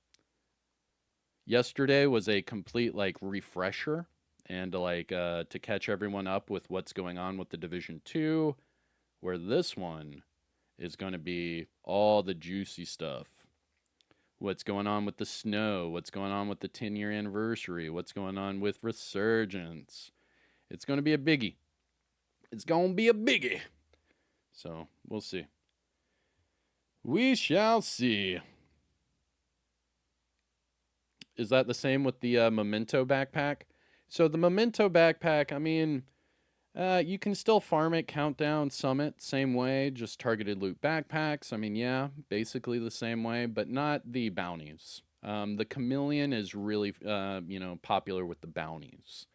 Yesterday was a complete refresher and to catch everyone up with what's going on with the Division 2, where this one is going to be all the juicy stuff. What's going on with the snow, what's going on with the 10-year anniversary, what's going on with Resurgence. It's going to be a biggie. It's going to be a biggie. So, we'll see. We shall see. Is that the same with the Memento backpack? So the Memento backpack, I mean, you can still farm it, Countdown, Summit, same way, just targeted loot backpacks. I mean, yeah, basically the same way, but not the bounties. The Chameleon is really, popular with the bounties.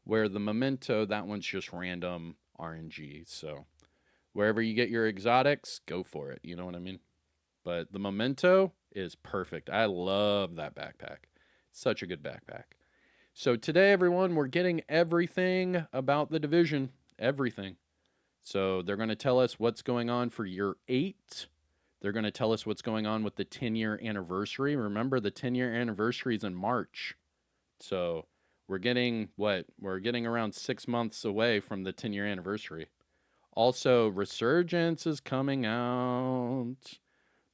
Where the Memento, that one's just random RNG. So wherever you get your exotics, go for it. You know what I mean? But the Memento is perfect. I love that backpack. Such a good backpack. So today, everyone, we're getting everything about the Division. Everything. So they're going to tell us what's going on for year 8. They're going to tell us what's going on with the 10-year anniversary. Remember, the 10-year anniversary is in March. So we're getting, We're getting around 6 months away from the 10-year anniversary. Also, Resurgence is coming out.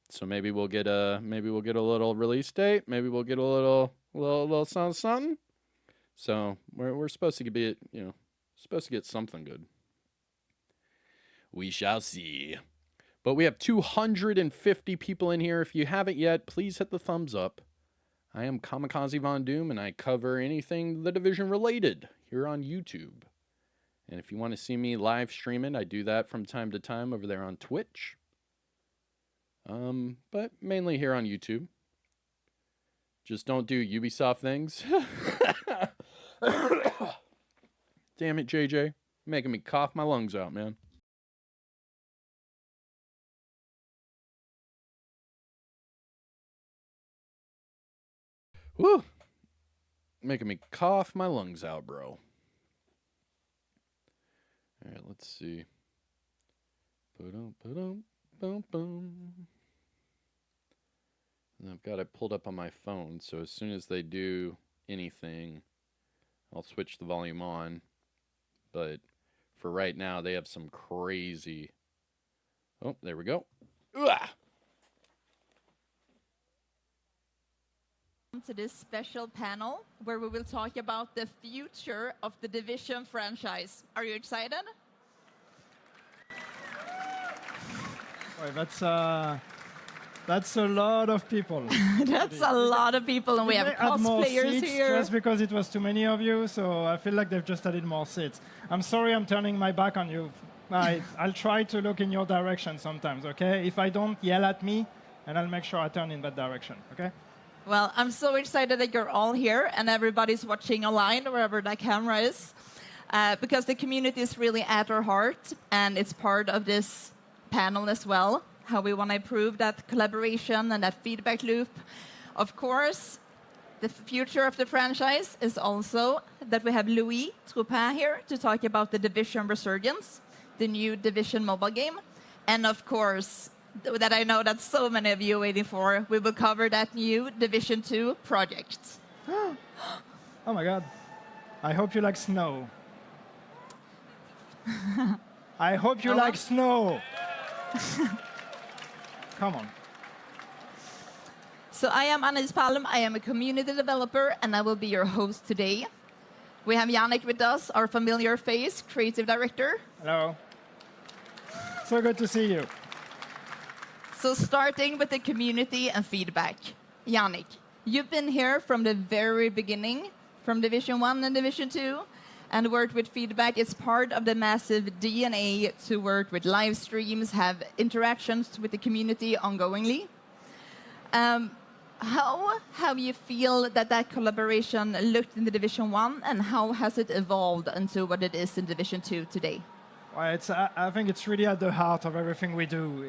So maybe we'll get a little release date. Maybe we'll get a little something. So we're supposed to be, supposed to get something good. We shall see. But we have 250 people in here. If you haven't yet, please hit the thumbs up. I am Kamikazevondoom, and I cover anything The Division related here on YouTube. And if you want to see me live streaming, I do that from time to time over there on Twitch. But mainly here on YouTube. Just don't do Ubisoft things. Damn it, JJ. Making me cough my lungs out, man. Woo! Making me cough my lungs out, bro. Alright, let's see. Ba-dum. And I've got it pulled up on my phone, so as soon as they do anything, I'll switch the volume on. but for right now, they have some crazy. Oh, there we go. Ugh! To this special panel where we will talk about the future of the Division franchise. Are you excited? Boy, that's a lot of people. That's a lot of people, and we have They add more cosplayers seats here. just because it was too many of you, so I feel like they've just added more seats. I'm sorry I'm turning my back on you. I'll try to look in your direction sometimes, okay? If I don't, yell at me, and I'll make sure I turn in that direction, okay? Well, I'm so excited that you're all here and everybody's watching online, wherever that camera is, because the community is really at our heart, and it's part of this panel as well, how we want to improve that collaboration and that feedback loop. Of course, the future of the franchise is also that we have Louis Troupin here to talk about the Division Resurgence, the new Division mobile game. And of course, that I know that so many of you are waiting for, we will cover that new Division 2 project. Oh my god. I hope you like snow. I hope you like snow. Come on. So I am Annelise Palm, I am a community developer, and I will be your host today. We have Yannick with us, our familiar face, creative director. Hello. So good to see you. So starting with the community and feedback. Yannick, you've been here from the very beginning, from Division 1 and Division 2, and worked with feedback. It's part of the massive DNA to work with live streams, have interactions with the community ongoingly. How have you feel that collaboration looked in the Division 1, and how has it evolved into what it is in Division 2 today? Well, I think it's really at the heart of everything we do.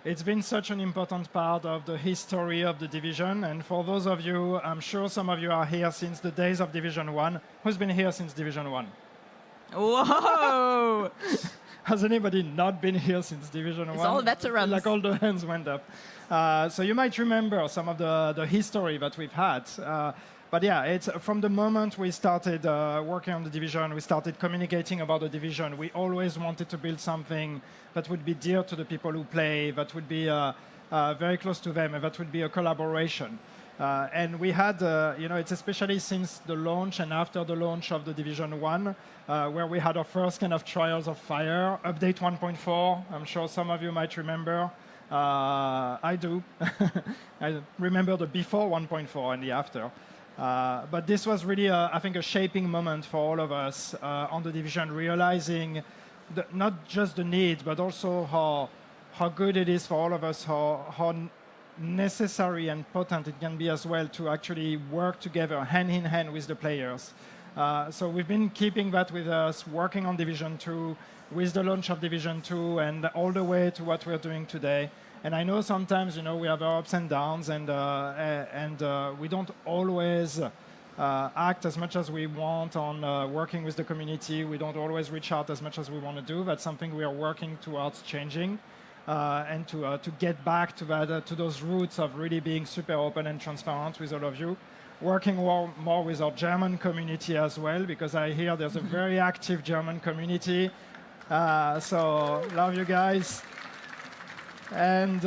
It's been such an important part of the history of the Division, and for those of you, I'm sure some of you are here since the days of Division 1. Who's been here since Division 1? Whoa! Has anybody not been here since Division 1? It's all veterans. Like all the hands went up. So you might remember some of the history that we've had. But yeah, it's from the moment we started working on the Division, we started communicating about the Division. We always wanted to build something that would be dear to the people who play, that would be very close to them, and that would be a collaboration. And we had, it's especially since the launch and after the launch of the Division 1, where we had our first kind of trials of fire, update 1.4. I'm sure some of you might remember. I do. I remember the before 1.4 and the after. But this was really, I think, a shaping moment for all of us on the Division, realizing not just the need, but also how good it is for all of us, how necessary and potent it can be as well to actually work together hand in hand with the players. So we've been keeping that with us, working on Division 2, with the launch of Division 2, and all the way to what we're doing today. And I know sometimes, we have our ups and downs, and we don't always act as much as we want on working with the community. We don't always reach out as much as we want to do. That's something we are working towards changing, and to get back to that, to those roots of really being super open and transparent with all of you. Working more with our German community as well, because I hear there's a very active German community. So love you guys. And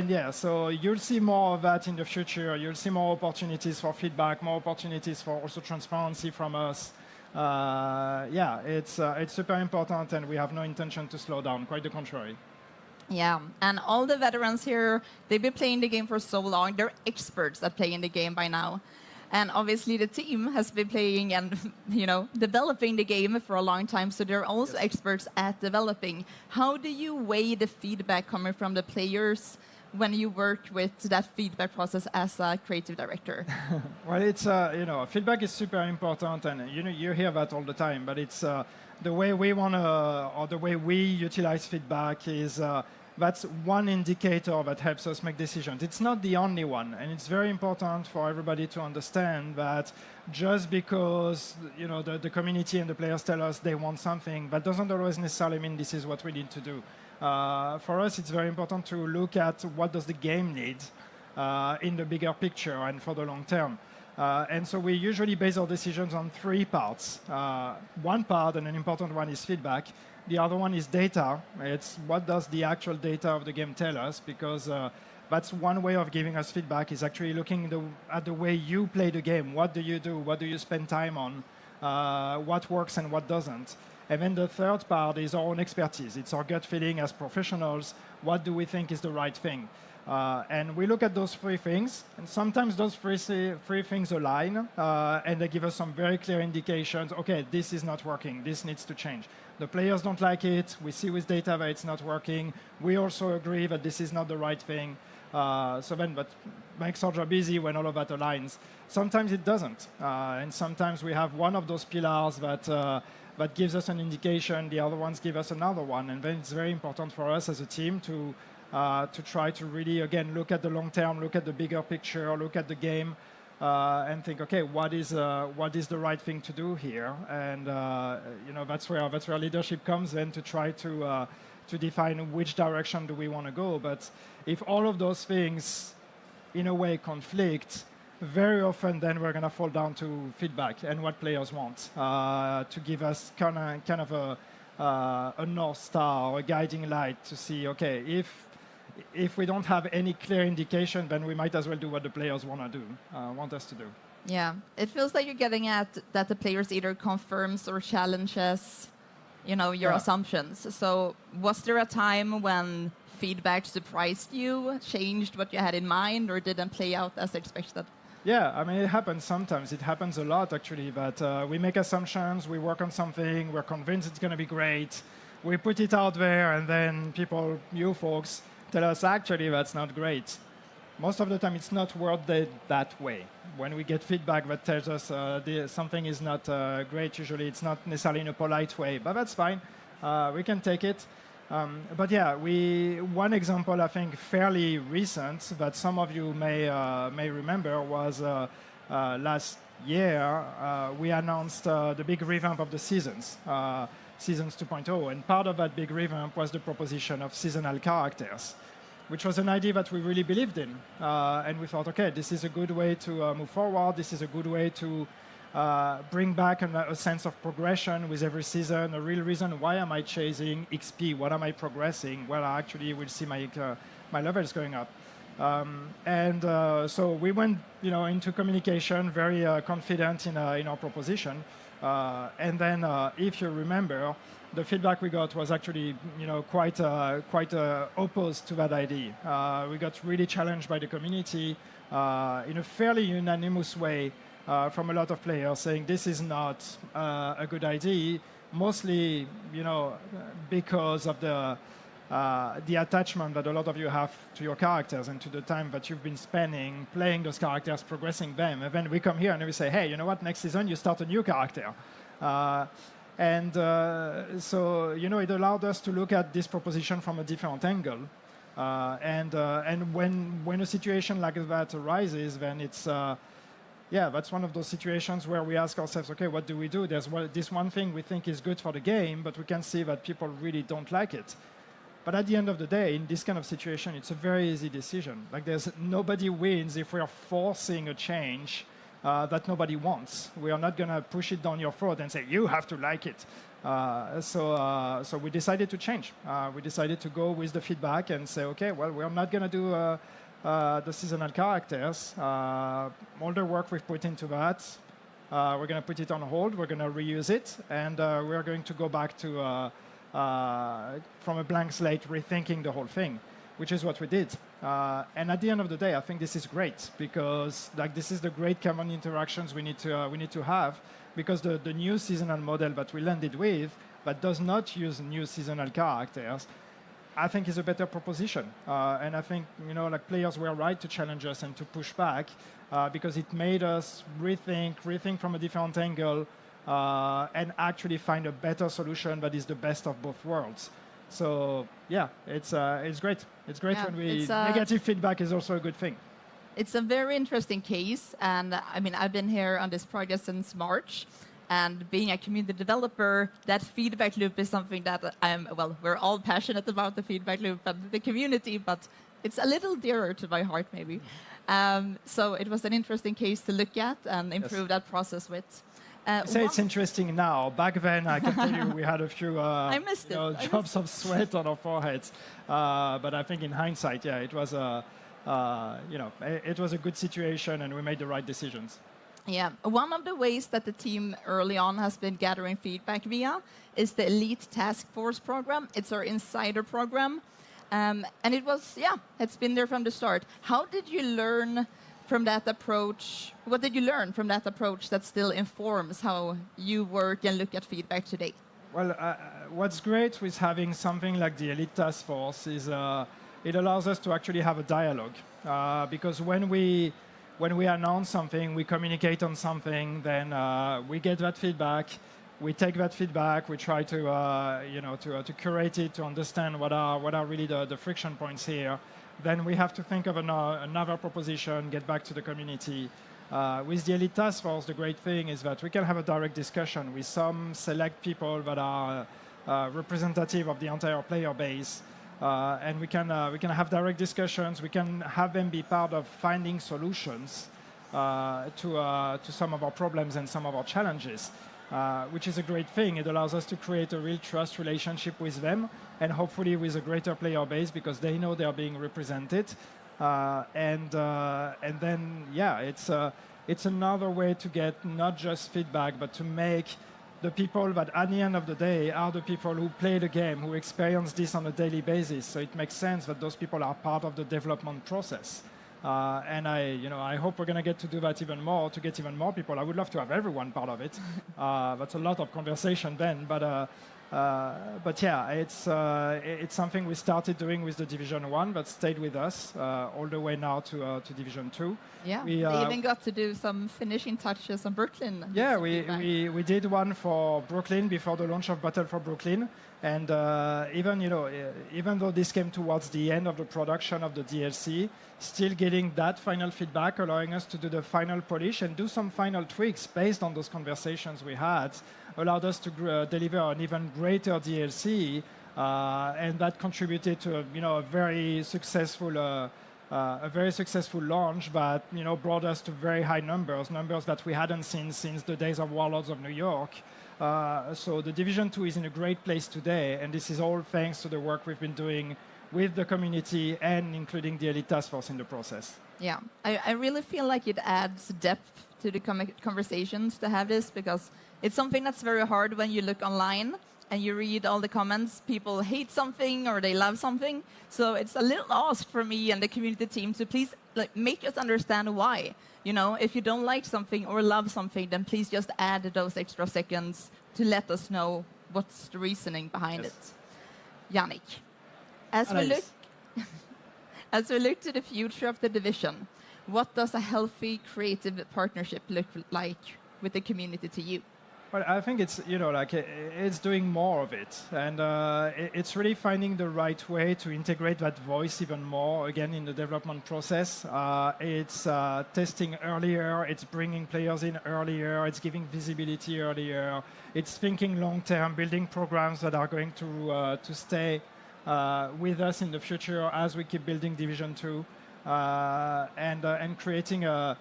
yeah, so you'll see more of that in the future. You'll see more opportunities for feedback, more opportunities for also transparency from us. Yeah, it's super important, and we have no intention to slow down, quite the contrary. Yeah, and all the veterans here, they've been playing the game for so long. They're experts at playing the game by now. And obviously the team has been playing and, developing the game for a long time, so they're also experts at developing. How do you weigh the feedback coming from the players when you work with that feedback process as a creative director? Well, it's, feedback is super important, and, you hear that all the time, but it's the way we want to, or the way we utilize feedback is that's one indicator that helps us make decisions. It's not the only one, and it's very important for everybody to understand that just because the community and the players tell us they want something, that doesn't always necessarily mean this is what we need to do. For us, it's very important to look at what does the game need in the bigger picture and for the long term. And so we usually base our decisions on 3 parts. One part, and an important one, is feedback. The other one is data. It's what does the actual data of the game tell us, because that's one way of giving us feedback, is actually looking at the way you play the game. What do you do? What do you spend time on? What works and what doesn't? And then the third part is our own expertise. It's our gut feeling as professionals. What do we think is the right thing? And we look at those 3 things, and sometimes those three things align, and they give us some very clear indications. Okay, this is not working. This needs to change. The players don't like it. We see with data that it's not working. We also agree that this is not the right thing. So then that makes our job easy when all of that aligns. Sometimes it doesn't. And sometimes we have one of those pillars that gives us an indication. The other ones give us another one. And then it's very important for us as a team to try to really, again, look at the long term, look at the bigger picture, look at the game, and think, okay, what is the right thing to do here? And that's where leadership comes in, to try to define which direction do we want to go. But if all of those things, in a way, conflict, very often then we're going to fall down to feedback and what players want to give us kind of a North Star or a guiding light to see, okay, if we don't have any clear indication, then we might as well do what the players want us to do. Yeah, it feels like you're getting at that the players either confirms or challenges, your assumptions. So was there a time when feedback surprised you, changed what you had in mind, or didn't play out as expected? Yeah, I mean, it happens sometimes. It happens a lot, actually, that we make assumptions, we work on something, we're convinced it's going to be great, we put it out there, and then people, you folks, tell us, actually, that's not great. Most of the time, it's not worded that way. When we get feedback that tells us something is not great, usually it's not necessarily in a polite way, but that's fine. We can take it. But yeah, one example, I think, fairly recent that some of you may remember was last year. We announced the big revamp of the seasons, Seasons 2.0, and part of that big revamp was the proposition of seasonal characters, which was an idea that we really believed in. And we thought, okay, this is a good way to move forward. This is a good way to bring back a sense of progression with every season, a real reason why am I chasing XP, what am I progressing, well, I actually will see my levels going up. So we went into communication very confident in our proposition. And then, if you remember, the feedback we got was actually quite opposed to that idea. We got really challenged by the community in a fairly unanimous way. From a lot of players saying this is not a good idea, mostly because of the attachment that a lot of you have to your characters and to the time that you've been spending playing those characters, progressing them. And then we come here and we say, hey, you know what, next season you start a new character. So it allowed us to look at this proposition from a different angle. And when a situation like that arises, then it's that's one of those situations where we ask ourselves, okay, what do we do? There's this one thing we think is good for the game, but we can see that people really don't like it. But at the end of the day, in this kind of situation, it's a very easy decision. Like, nobody wins if we are forcing a change that nobody wants. We are not going to push it down your throat and say, you have to like it. So we decided to change. We decided to go with the feedback and say, okay, well, we're not going to do the seasonal characters. All the work we've put into that, we're going to put it on hold, we're going to reuse it, and we're going to go back to, from a blank slate, rethinking the whole thing, which is what we did. And at the end of the day, I think this is great, because this is the great common interactions we need to have, because the new seasonal model that we landed with, that does not use new seasonal characters, I think is a better proposition. And I think, players were right to challenge us and to push back because it made us rethink from a different angle and actually find a better solution that is the best of both worlds. So, yeah, it's great. It's great when negative feedback is also a good thing. It's a very interesting case. And I mean, I've been here on this project since March. And being a community developer, that feedback loop is something that we're all passionate about, the feedback loop and the community, but it's a little dearer to my heart, maybe. So it was an interesting case to look at and improve that process with. You say it's interesting now. Back then, I can tell you we had a few I missed it. drops of sweat on our foreheads. But I think in hindsight, yeah, it was it was a good situation, and we made the right decisions. Yeah, one of the ways that the team early on has been gathering feedback via is the Elite Task Force program. It's our insider program. And it was, it's been there from the start. How did you learn from that approach? What did you learn from that approach that still informs how you work and look at feedback today? Well, what's great with having something like the Elite Task Force is it allows us to actually have a dialogue. Because when we announce something, we communicate on something, then we get that feedback. We take that feedback. We try to to curate it, to understand what are really the friction points here. Then we have to think of another proposition, get back to the community. With the Elite Task Force, the great thing is that we can have a direct discussion with some select people that are representative of the entire player base. And we can have direct discussions. We can have them be part of finding solutions to some of our problems and some of our challenges, which is a great thing. It allows us to create a real trust relationship with them, and hopefully with a greater player base because they know they are being represented. And then it's another way to get not just feedback, but to make the people that at the end of the day are the people who play the game, who experience this on a daily basis. So it makes sense that those people are part of the development process. And I hope we're going to get to do that even more, to get even more people. I would love to have everyone part of it. That's a lot of conversation then, but yeah, it's something we started doing with the Division 1 that stayed with us all the way now to Division 2. Yeah, we even got to do some finishing touches on Brooklyn. Yeah, we did one for Brooklyn before the launch of Battle for Brooklyn. And even though this came towards the end of the production of the DLC, still getting that final feedback, allowing us to do the final polish and do some final tweaks based on those conversations we had, allowed us to deliver an even greater DLC, and that contributed to a very successful launch that brought us to very high numbers that we hadn't seen since the days of Warlords of New York. So the Division 2 is in a great place today, and this is all thanks to the work we've been doing with the community and including the Elite Task Force in the process. Yeah, I really feel like it adds depth to the conversations to have this, because it's something that's very hard when you look online and you read all the comments. People hate something or they love something. So it's a little ask for me and the community team to please make us understand why. If you don't like something or love something, then please just add those extra seconds to let us know what's the reasoning behind it. Yannick, as we look to the future of the division, what does a healthy creative partnership look like with the community to you? Well, I think it's it's doing more of it, and it's really finding the right way to integrate that voice even more again in the development process. It's testing earlier, it's bringing players in earlier, it's giving visibility earlier, it's thinking long term, building programs that are going to stay with us in the future as we keep building Division 2, and creating a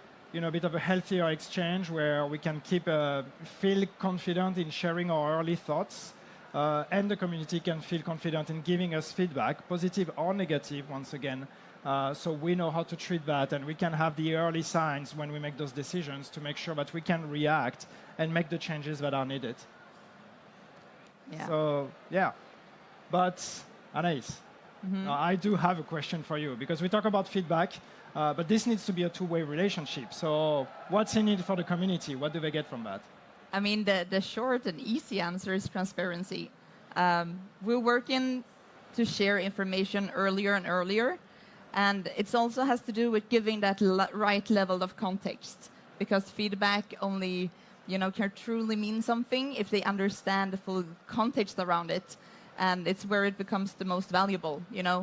bit of a healthier exchange where we can feel confident in sharing our early thoughts, and the community can feel confident in giving us feedback, positive or negative, once again, so we know how to treat that, and we can have the early signs when we make those decisions to make sure that we can react and make the changes that are needed. Yeah. So, yeah. But, Anaïs, I do have a question for you, because we talk about feedback, but this needs to be a two-way relationship. So what's in it for the community? What do they get from that? I mean, the short and easy answer is transparency. We're working to share information earlier and earlier. And it also has to do with giving that right level of context, because feedback only can truly mean something if they understand the full context around it. And it's where it becomes the most valuable,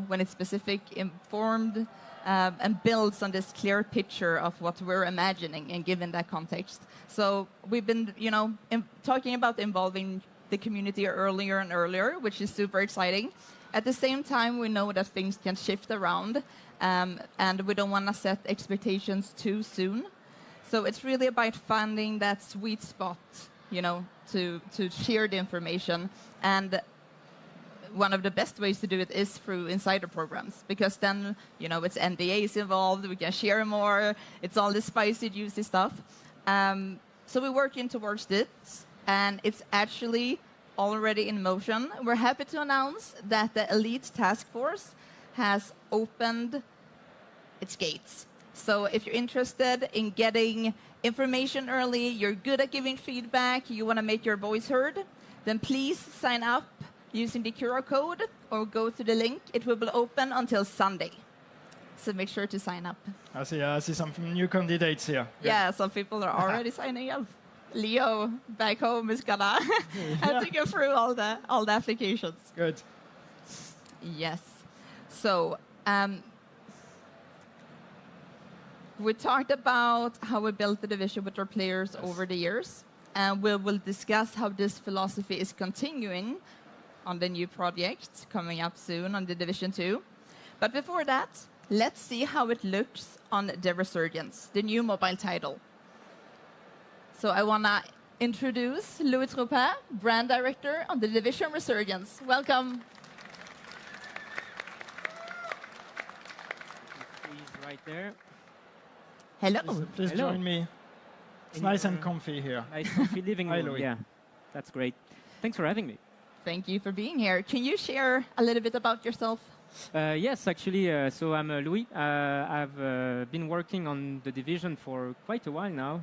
when it's specific, informed, and builds on this clear picture of what we're imagining and given that context. So we've been, talking about involving the community earlier and earlier, which is super exciting. At the same time, we know that things can shift around, and we don't want to set expectations too soon. So it's really about finding that sweet spot, you know, to share the information. And one of the best ways to do it is through insider programs, because then, you know, it's NDAs involved, we can share more, it's all the spicy, juicy stuff. So we're working towards this, and it's actually already in motion. We're happy to announce that the Elite Task Force has opened its gates. So if you're interested in getting information early, you're good at giving feedback, you want to make your voice heard, then please sign up using the QR code or go to the link. It will be open until Sunday. So make sure to sign up. I see some new candidates here. Good. Yeah, some people are already signing up. Leo back home is gonna have to go through all the applications. Good. Yes. So we talked about how we built the division with our players over the years, and we will discuss how this philosophy is continuing on the new project coming up soon on the Division 2. But before that, let's see how it looks on the Resurgence, the new mobile title. So I want to introduce Louis Tropin, brand director on the Division Resurgence. Welcome. He's right there. Hello. Please Hello. join me. It's nice and comfy here. Nice comfy living Hi, room. Louis. Yeah, that's great. Thanks for having me. Thank you for being here. Can you share a little bit about yourself? Yes, actually, so I'm Louis. I've been working on the division for quite a while now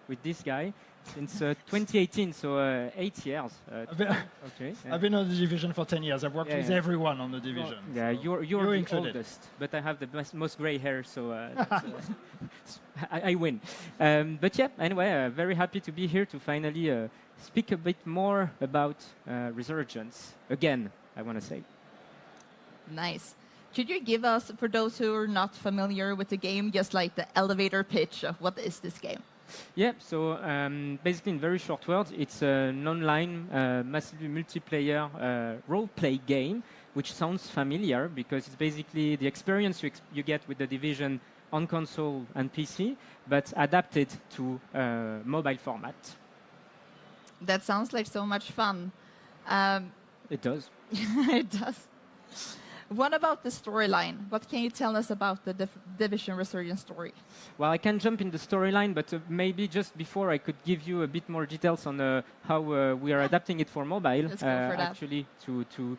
with this guy since 2018, so 8 years. Okay. I've been on the division for 10 years. I've worked Yeah, with yeah. everyone on the division. Yeah, so you're the included. oldest, but I have the most gray hair, so I win. But yeah, anyway, very happy to be here to finally speak a bit more about Resurgence. Again, I want to say. Nice. Could you give us, for those who are not familiar with the game, just like the elevator pitch of what is this game? Yeah, so basically in very short words, it's an online, massively multiplayer role-play game, which sounds familiar because it's basically the experience you get with the Division on console and PC, but adapted to mobile format. That sounds like so much fun. It does. It does. What about the storyline? What can you tell us about the Division Resurgence story? Well, I can jump in the storyline, but maybe just before I could give you a bit more details on how we are adapting it for mobile. Let's go for that. Actually, to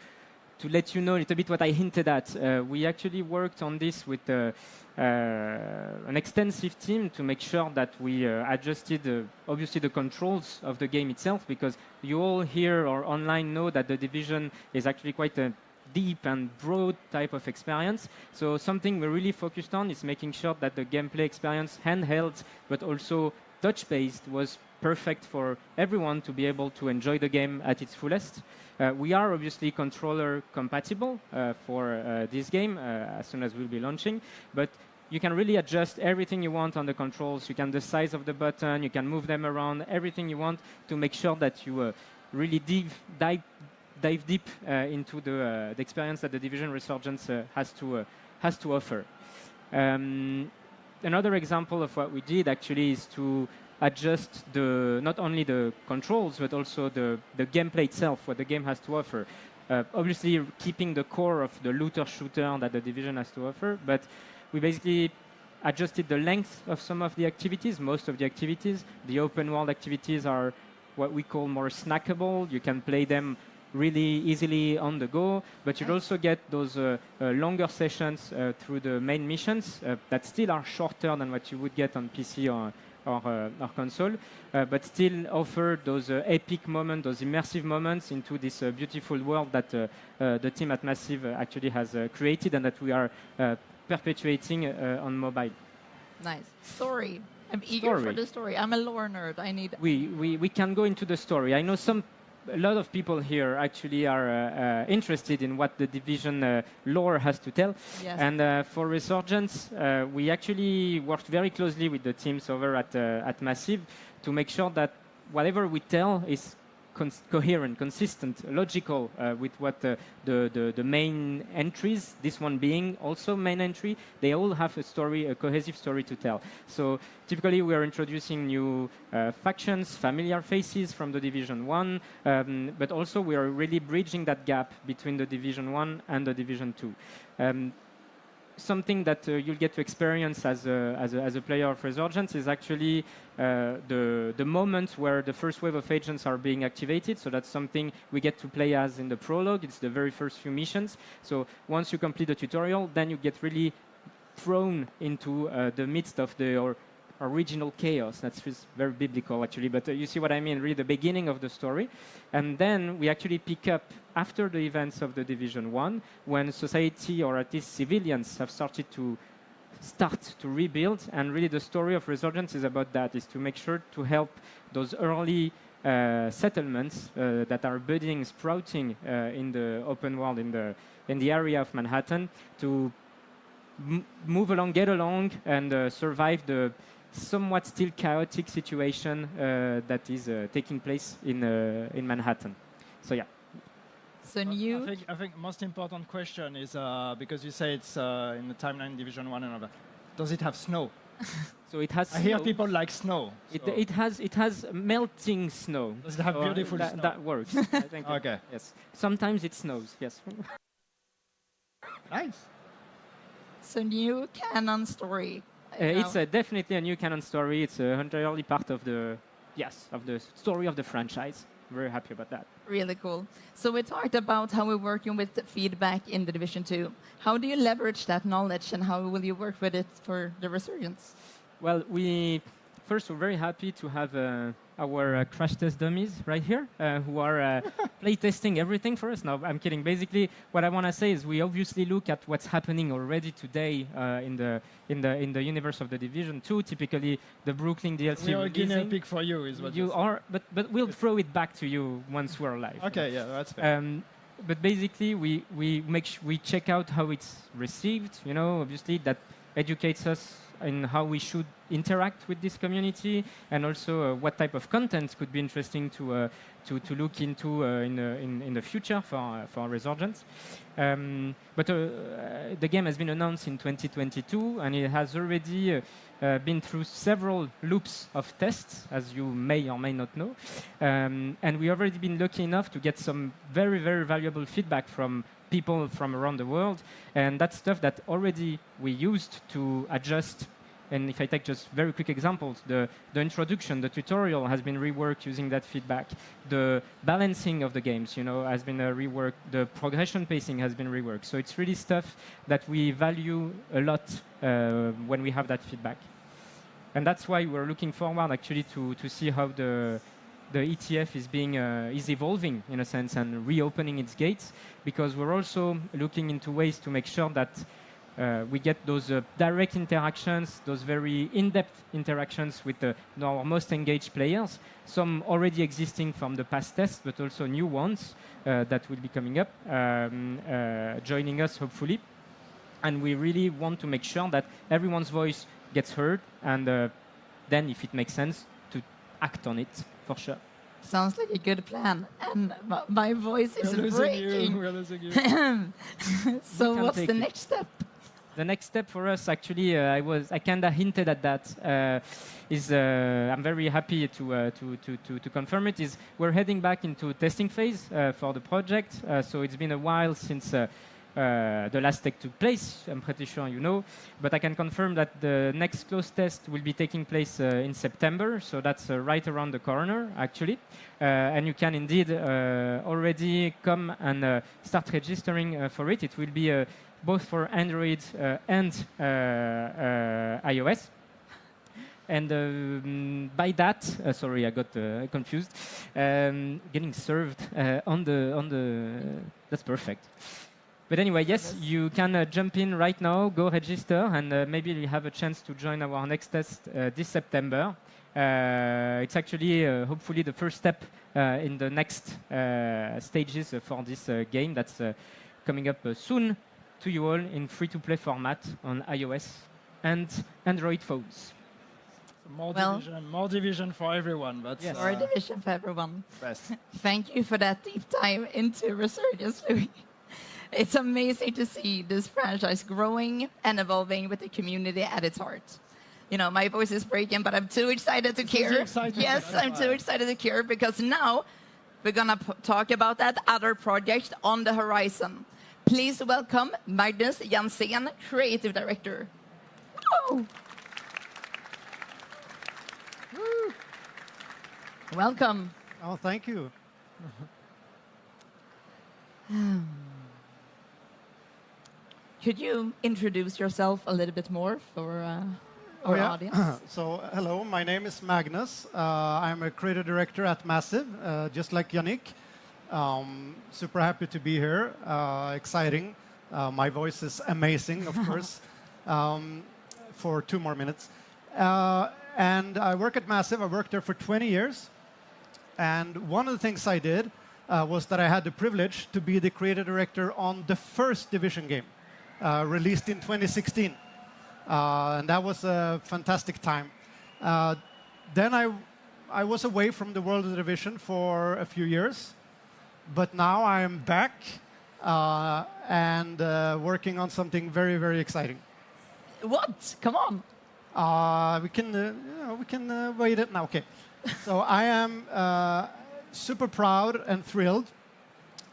let you know a little bit what I hinted at. We actually worked on this with an extensive team to make sure that we adjusted, obviously, the controls of the game itself, because you all here or online know that the Division is actually quite a deep and broad type of experience. So something we're really focused on is making sure that the gameplay experience, handheld, but also touch-based, was perfect for everyone to be able to enjoy the game at its fullest. We are obviously controller compatible for this game as soon as we'll be launching, but you can really adjust everything you want on the controls. You can the size of the button, you can move them around, everything you want to make sure that you really dive deep into the experience that the Division Resurgence has to offer. Another example of what we did actually is to adjust not only the controls but also the gameplay itself, what the game has to offer. Obviously, keeping the core of the looter shooter that the Division has to offer, but we basically adjusted the length of some of the activities, most of the activities. The open world activities are what we call more snackable. You can play them really easily on the go, but you'll also get those longer sessions through the main missions that still are shorter than what you would get on PC or console, but still offer those epic moments, those immersive moments into this beautiful world that the team at Massive actually has created and that we are perpetuating on mobile. Nice. Story. I'm eager for the story. I'm a lore nerd. I need... We can go into the story. I know a lot of people here actually are interested in what the Division lore has to tell. Yes. And for Resurgence, we actually worked very closely with the teams over at Massive to make sure that whatever we tell is coherent, consistent, logical with what the main entries, this one being also main entry, they all have a story, a cohesive story to tell. So typically we are introducing new factions, familiar faces from the Division 1, but also we are really bridging that gap between the Division 1 and the Division 2. Something that you'll get to experience as a player of Resurgence is actually the moment where the first wave of agents are being activated. So that's something we get to play as in the prologue. It's the very first few missions. So once you complete the tutorial, then you get really thrown into the midst of the original chaos. That's just very biblical, actually, but you see what I mean, really the beginning of the story. And then we actually pick up after the events of the Division 1, when society, or at least civilians, have started to rebuild. And really the story of Resurgence is about that, is to make sure to help those early settlements that are budding, sprouting in the open world, in the area of Manhattan, to move along, get along, and survive the somewhat still chaotic situation that is taking place in Manhattan. So yeah. So I think most important question is because you say it's in the timeline Division 1 and all that. Does it have snow? So it has. I hear people like snow. It has melting snow. Does it have So, beautiful snow? That works. I think. Okay. Yes. Sometimes it snows. Yes. Nice. So new canon story. It's definitely a new canon story. It's entirely part of the story of the franchise. Very happy about that. Really cool. So we talked about how we're working with feedback in the Division 2. How do you leverage that knowledge, and how will you work with it for the Resurgence? Well, we're very happy to have our crash test dummies right here who are playtesting everything for us. No, I'm kidding. Basically, what I want to say is we obviously look at what's happening already today in the universe of the Division 2. Typically, the Brooklyn DLC. We are a guinea pig for you, is what you are. But we'll throw it back to you once we're live. Okay, yeah, that's fair. But basically, we check out how it's received. You know, obviously that educates us in how we should interact with this community, and also what type of content could be interesting to look into in the future for Resurgence. But the game has been announced in 2022, and it has already been through several loops of tests, as you may or may not know. And we already been lucky enough to get some very, very valuable feedback from people from around the world, and that's stuff that already we used to adjust. And if I take just very quick examples, the introduction, the tutorial has been reworked using that feedback. The balancing of the games, has been reworked. The progression pacing has been reworked. So it's really stuff that we value a lot when we have that feedback. And that's why we're looking forward actually to see how the ETF is evolving in a sense and reopening its gates, because we're also looking into ways to make sure that we get those direct interactions, those very in-depth interactions with our most engaged players, some already existing from the past tests, but also new ones that will be coming up, joining us hopefully. And we really want to make sure that everyone's voice gets heard, and then if it makes sense, to act on it, for sure. Sounds like a good plan, and my voice is breaking. We're losing you. So what's the next step? The next step for us, actually, I kind of hinted at that. I'm very happy to confirm it. Is we're heading back into testing phase for the project. So it's been a while since the last tech took place. I'm pretty sure you know, but I can confirm that the next close test will be taking place in September. So that's right around the corner, actually. And you can indeed already come and start registering for it. It will be both for Android and iOS. And by that, sorry, I got confused. Getting served on the. That's perfect. But anyway, yes, you can jump in right now, go register, and maybe you have a chance to join our next test this September. It's actually, hopefully, the first step in the next stages for this game that's coming up soon to you all in free-to-play format on iOS and Android phones. Well- More division for everyone. That's Yes. Or a division for everyone. best. Thank you for that deep dive into Resurgence, Louis. It's amazing to see this franchise growing and evolving with the community at its heart. You know, my voice is breaking, but I'm too excited to care. excited, Yes, that's I'm why. too excited to care because now we're gonna talk about that other project on the horizon. Please welcome Magnus Jansen, Creative Director. Whoa. Welcome. Oh, thank you. Could you introduce yourself a little bit more for our audience? So, hello, my name is Magnus. I'm a creative director at Massive, just like Yannick. Super happy to be here. Exciting. My voice is amazing, of course, for 2 more minutes. And I work at Massive. I worked there for 20 years. And one of the things I did was that I had the privilege to be the creative director on the first Division game, released in 2016. And that was a fantastic time. Then I was away from the world of the Division for a few years. But now I am back and working on something very, very exciting. What? Come on. We can wait it now. Okay. So I am super proud and thrilled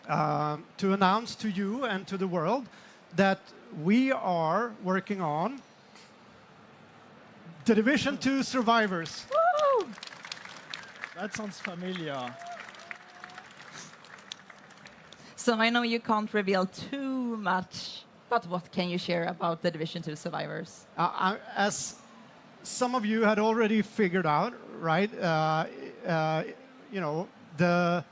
to announce to you and to the world that we are working on the Division 2 Survivors. Woo! That sounds familiar. So I know you can't reveal too much, but what can you share about the Division 2 Survivors? As some of you had already figured out, right? You know, the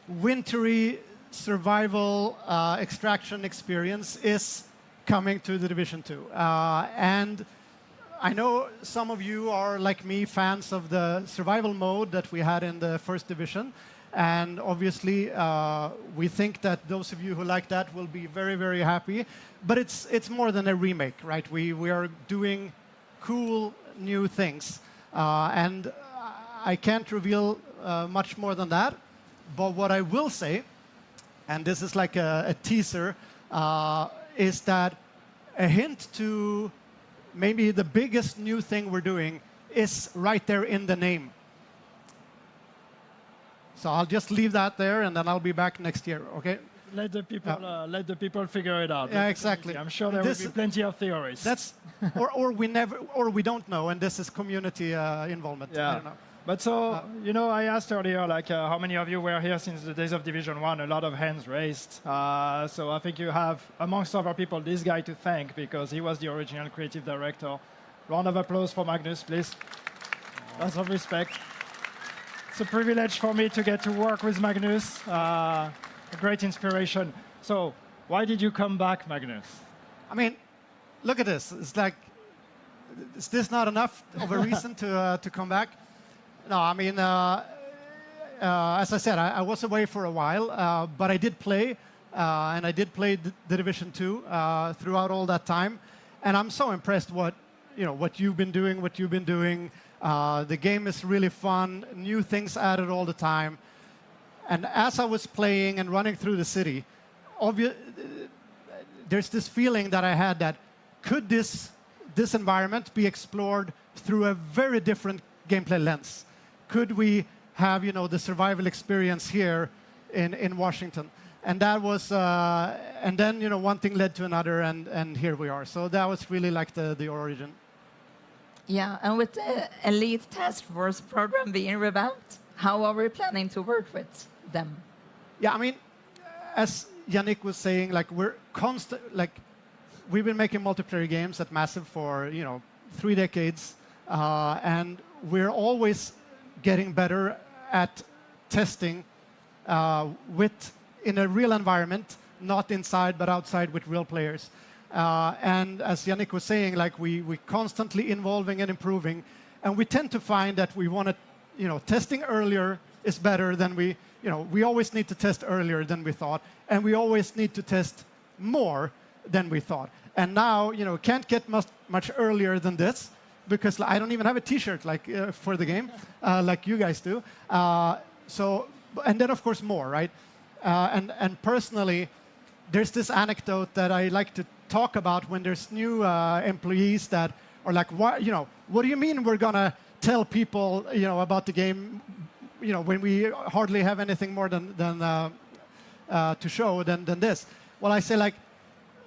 wintry survival extraction experience is coming to the Division 2. And I know some of you are, like me, fans of the survival mode that we had in the first Division. And obviously, we think that those of you who like that will be very, very happy. But it's more than a remake, right? We are doing cool new things. And I can't reveal much more than that. But what I will say, and this is like a teaser, is that a hint to maybe the biggest new thing we're doing is right there in the name. So I'll just leave that there, and then I'll be back next year, okay? Let the people figure it out. Yeah, exactly. I'm sure there will be plenty of theories. That's or we don't know, and this is community involvement. I don't know. But so, you know, I asked earlier, like, how many of you were here since the days of Division 1? A lot of hands raised. So I think you have, amongst other people, this guy to thank because he was the original creative director. Round of applause for Magnus, please. Lots of respect. It's a privilege for me to get to work with Magnus. A great inspiration. So, why did you come back, Magnus? I mean, look at this. It's like, is this not enough of a reason to come back? No, I mean, as I said, I was away for a while, but I did play, and I did play the Division 2 throughout all that time, and I'm so impressed what you've been doing. The game is really fun, new things added all the time, and as I was playing and running through the city, there's this feeling that I had that could this environment be explored through a very different gameplay lens? Could we have, the survival experience here in Washington? And that was, and then, one thing led to another, and here we are. So that was really like the origin. Yeah, and with the Elite Task Force program being revamped, how are we planning to work with them? Yeah, I mean, as Yannick was saying, like we've been making multiplayer games at Massive for 3 decades, and we're always getting better at testing in a real environment, not inside but outside with real players. And as Yannick was saying, like we constantly evolving and improving, and we tend to find that we want to, testing earlier is better than we always need to test earlier than we thought, and we always need to test more than we thought. And now, can't get much earlier than this, because I don't even have a T-shirt like for the game, like you guys do. And then of course more, right? And personally, there's this anecdote that I like to talk about when there's new employees that are like, what do you mean we're gonna tell people, about the game, when we hardly have anything more than to show than this? Well, I say, like,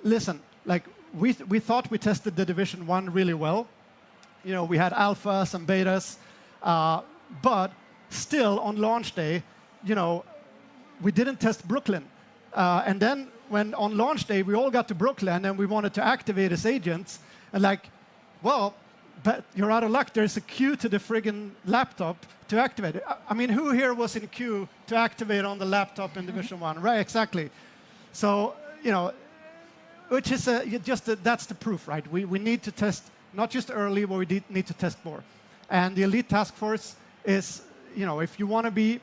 listen, like we thought we tested the Division 1 really well. We had alphas and betas, but still on launch day, we didn't test Brooklyn. And then when on launch day we all got to Brooklyn and we wanted to activate as agents, and like, well, but you're out of luck. There's a queue to the friggin' laptop to activate it. I mean, who here was in queue to activate on the laptop in Division 1? Right, exactly. So, which is that's the proof, right? We need to test not just early, but we need to test more. And the Elite Task Force is, if you want to be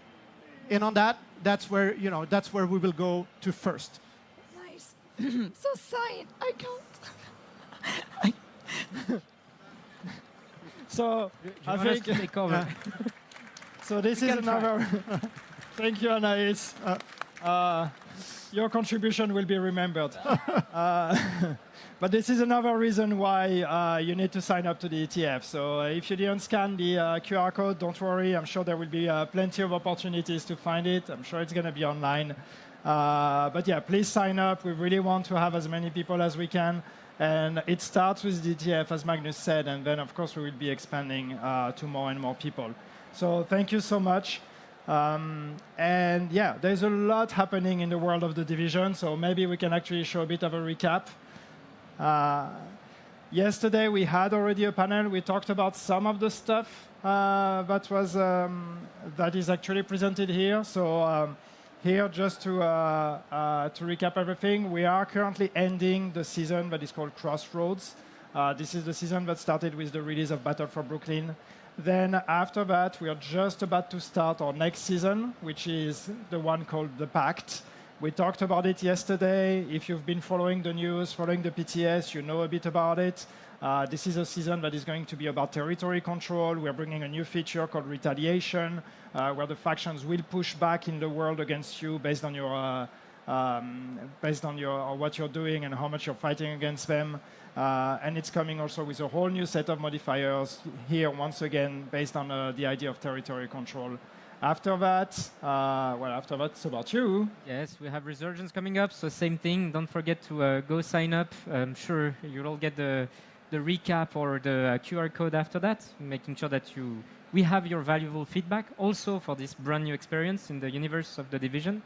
in on that, that's where we will go to first. Nice. So signed. I can't. So I think take over. So this is another. Thank you, Anais. Your contribution will be remembered. But this is another reason why you need to sign up to the ETF. So if you didn't scan the QR code, don't worry. I'm sure there will be plenty of opportunities to find it. I'm sure it's going to be online. But yeah, please sign up. We really want to have as many people as we can. And it starts with the ETF, as Magnus said, and then, of course, we will be expanding to more and more people. So thank you so much. And yeah, there's a lot happening in the world of the Division, so maybe we can actually show a bit of a recap. Yesterday, we had already a panel. We talked about some of the stuff that is actually presented here. So here, just to recap everything, we are currently ending the season that is called Crossroads. This is the season that started with the release of Battle for Brooklyn. Then after that, we are just about to start our next season, which is the one called The Pact. We talked about it yesterday. If you've been following the news, following the PTS, you know a bit about it. This is a season that is going to be about territory control. We're bringing a new feature called Retaliation, where the factions will push back in the world against you based on what you're doing and how much you're fighting against them. And it's coming also with a whole new set of modifiers here, once again, based on the idea of territory control. After that, it's about you. Yes, we have Resurgence coming up, so same thing. Don't forget to go sign up. I'm sure you'll all get the recap or the QR code after that, making sure that we have your valuable feedback also for this brand new experience in the universe of the Division.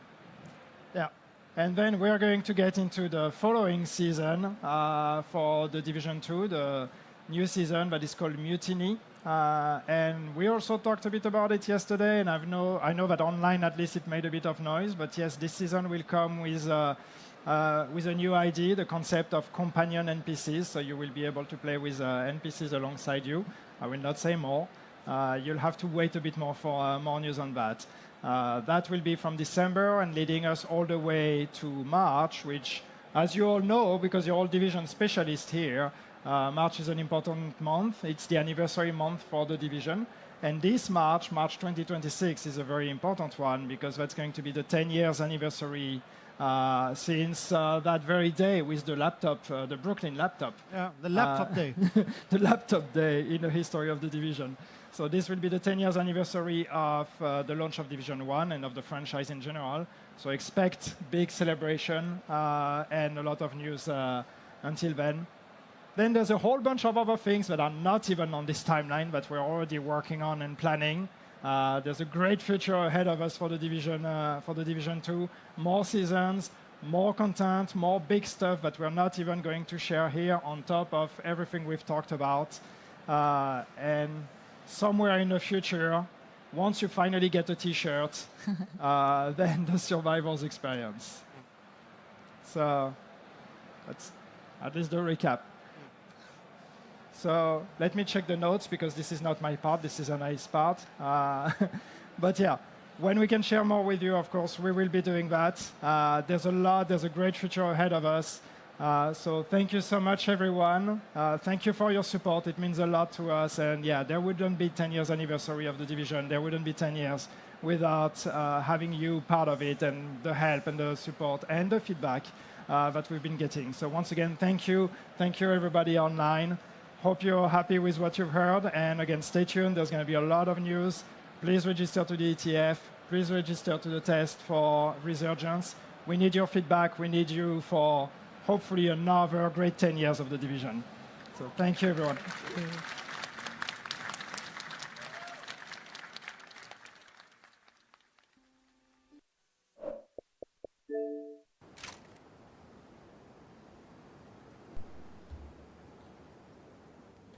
Yeah. And then we're going to get into the following season for the Division 2, the new season that is called Mutiny. And we also talked a bit about it yesterday, and I know that online at least it made a bit of noise, but yes, this season will come with a new ID, the concept of companion NPCs, so you will be able to play with NPCs alongside you. I will not say more. You'll have to wait a bit more for more news on that. That will be from December and leading us all the way to March, which, as you all know, because you're all Division specialists here, March is an important month. It's the anniversary month for the Division. And this March 2026, is a very important one because that's going to be the 10 years anniversary since that very day with the laptop, the Brooklyn laptop. Yeah, the laptop day. The laptop day in the history of the Division. So this will be the 10 years anniversary of the launch of Division 1 and of the franchise in general. So expect big celebration and a lot of news until then. Then there's a whole bunch of other things that are not even on this timeline, but we're already working on and planning. There's a great future ahead of us for the Division 2. More seasons, more content, more big stuff that we're not even going to share here on top of everything we've talked about. And somewhere in the future, once you finally get a T-shirt, then the Survivors experience. So that's at least the recap. So let me check the notes because this is not my part, this is a nice part. But yeah, when we can share more with you, of course, we will be doing that. There's a great future ahead of us. So thank you so much, everyone. Thank you for your support. It means a lot to us. And yeah, there wouldn't be 10 years anniversary of the Division. There wouldn't be 10 years without having you part of it and the help and the support and the feedback that we've been getting. So once again, thank you. Thank you, everybody online. Hope you're happy with what you've heard. And again, stay tuned. There's going to be a lot of news. Please register to the ETF. Please register to the test for Resurgence. We need your feedback. We need you for hopefully another great 10 years of the Division. So thank you, everyone.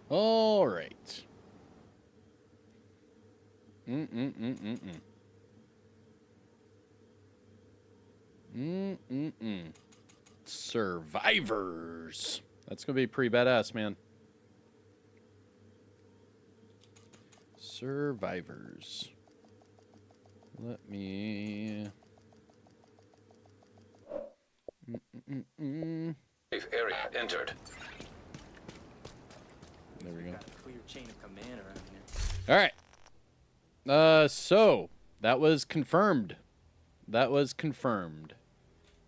All right. Survivors. That's going to be pretty badass, man. Survivors. Let me... Safe area entered. There we go. Clear chain of command around here. All right. So that was confirmed. That was confirmed.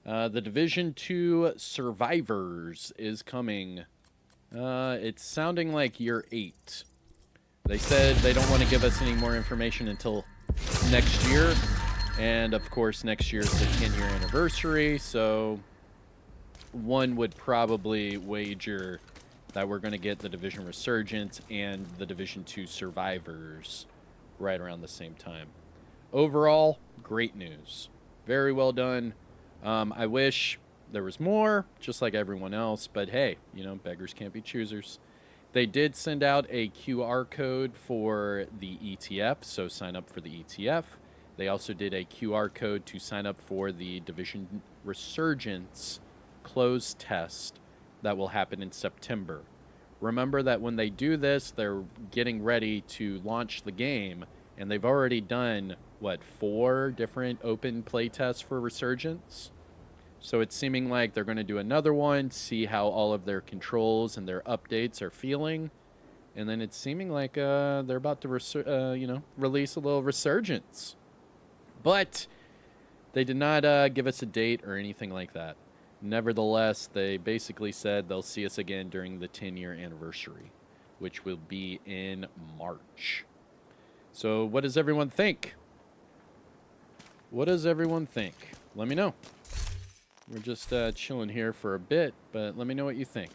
The Division 2 Survivors is coming. It's sounding like year 8. They said they don't want to give us any more information until next year. And, of course, next year is the 10-year anniversary. So one would probably wager that we're going to get the Division Resurgence and the Division 2 Survivors right around the same time. Overall, great news. Very well done. I wish there was more, just like everyone else, but hey, you know, beggars can't be choosers. They did send out a QR code for the ETF, so sign up for the ETF. They also did a QR code to sign up for the Division Resurgence closed test that will happen in September. Remember that when they do this, they're getting ready to launch the game, and they've already done, what, 4 different open play tests for Resurgence? So it's seeming like they're going to do another one, see how all of their controls and their updates are feeling, and then it's seeming like they're about to release a little Resurgence. But they did not give us a date or anything like that. Nevertheless, they basically said they'll see us again during the 10-year anniversary, which will be in March. So what does everyone think? What does everyone think? Let me know. We're just chilling here for a bit, but let me know what you think.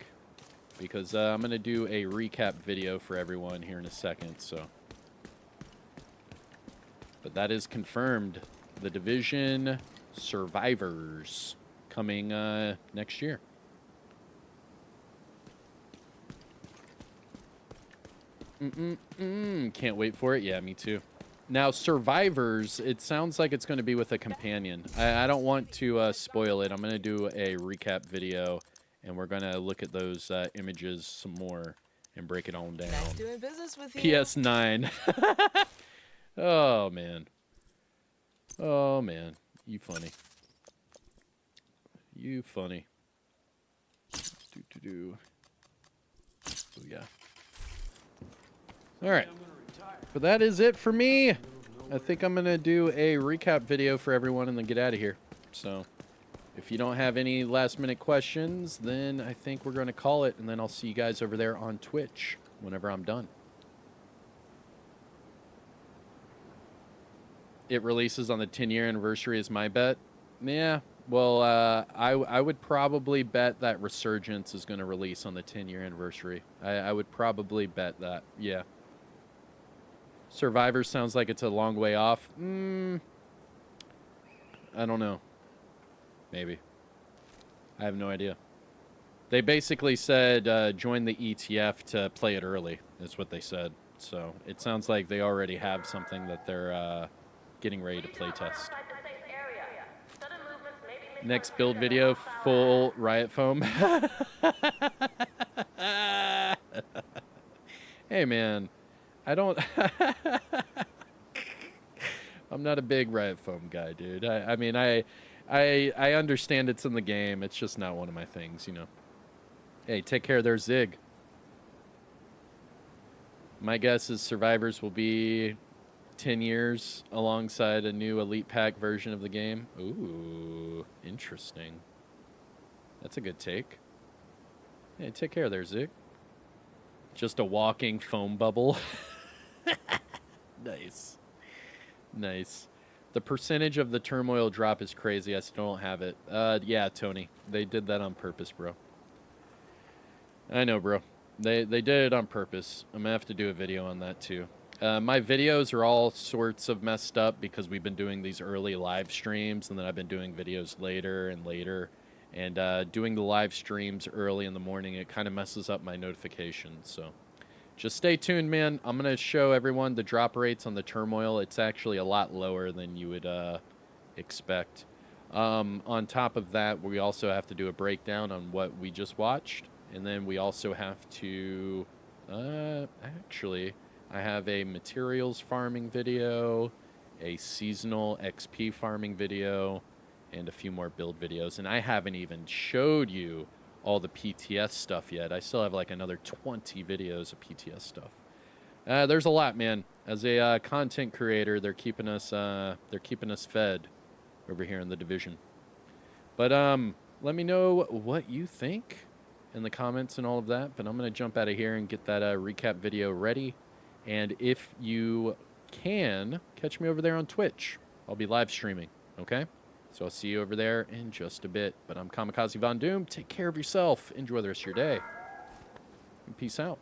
Because I'm going to do a recap video for everyone here in a second, so. But that is confirmed. The Division Survivors coming next year. Can't wait for it. Yeah, me too. Now, Survivors, it sounds like it's going to be with a companion. I don't want to spoil it. I'm going to do a recap video, and we're going to look at those images some more and break it on down. Nice doing business with you. PS9. Oh, man. Oh, man. You funny. You funny. So, yeah. All right. But that is it for me. I think I'm going to do a recap video for everyone and then get out of here. So if you don't have any last minute questions, then I think we're going to call it. And then I'll see you guys over there on Twitch whenever I'm done. It releases on the 10-year anniversary is my bet. Yeah. Well, I would probably bet that Resurgence is going to release on the 10-year anniversary. I would probably bet that. Yeah. Survivor sounds like it's a long way off. I don't know. Maybe. I have no idea. They basically said join the ETF to play it early, is what they said. So it sounds like they already have something that they're getting ready to play test. Next build video, full riot foam. Hey, man. I don't... I'm not a big riot foam guy, dude. I mean, I I understand it's in the game. It's just not one of my things, you know. Hey, take care there, Zig. My guess is Survivors will be 10 years alongside a new Elite Pack version of the game. Ooh, interesting. That's a good take. Hey, take care there, Zig. Just a walking foam bubble. Nice. Nice. The percentage of the turmoil drop is crazy. I still don't have it. Yeah, Tony. They did that on purpose, bro. I know, bro. They did it on purpose. I'm going to have to do a video on that, too. My videos are all sorts of messed up because we've been doing these early live streams, and then I've been doing videos later and later. And doing the live streams early in the morning, it kind of messes up my notifications. So just stay tuned, man. I'm going to show everyone the drop rates on the turmoil. It's actually a lot lower than you would expect. On top of that, we also have to do a breakdown on what we just watched. And then we also have to, actually, I have a materials farming video, a seasonal XP farming video, and a few more build videos. And I haven't even showed you all the PTS stuff yet. I still have like another 20 videos of PTS stuff. There's a lot, man. As a content creator, they're keeping us fed over here in the division. But let me know what you think in the comments and all of that. But I'm going to jump out of here and get that recap video ready. And if you can, catch me over there on Twitch. I'll be live streaming, okay? So I'll see you over there in just a bit. But I'm Kamikazevondoom. Take care of yourself. Enjoy the rest of your day. And peace out.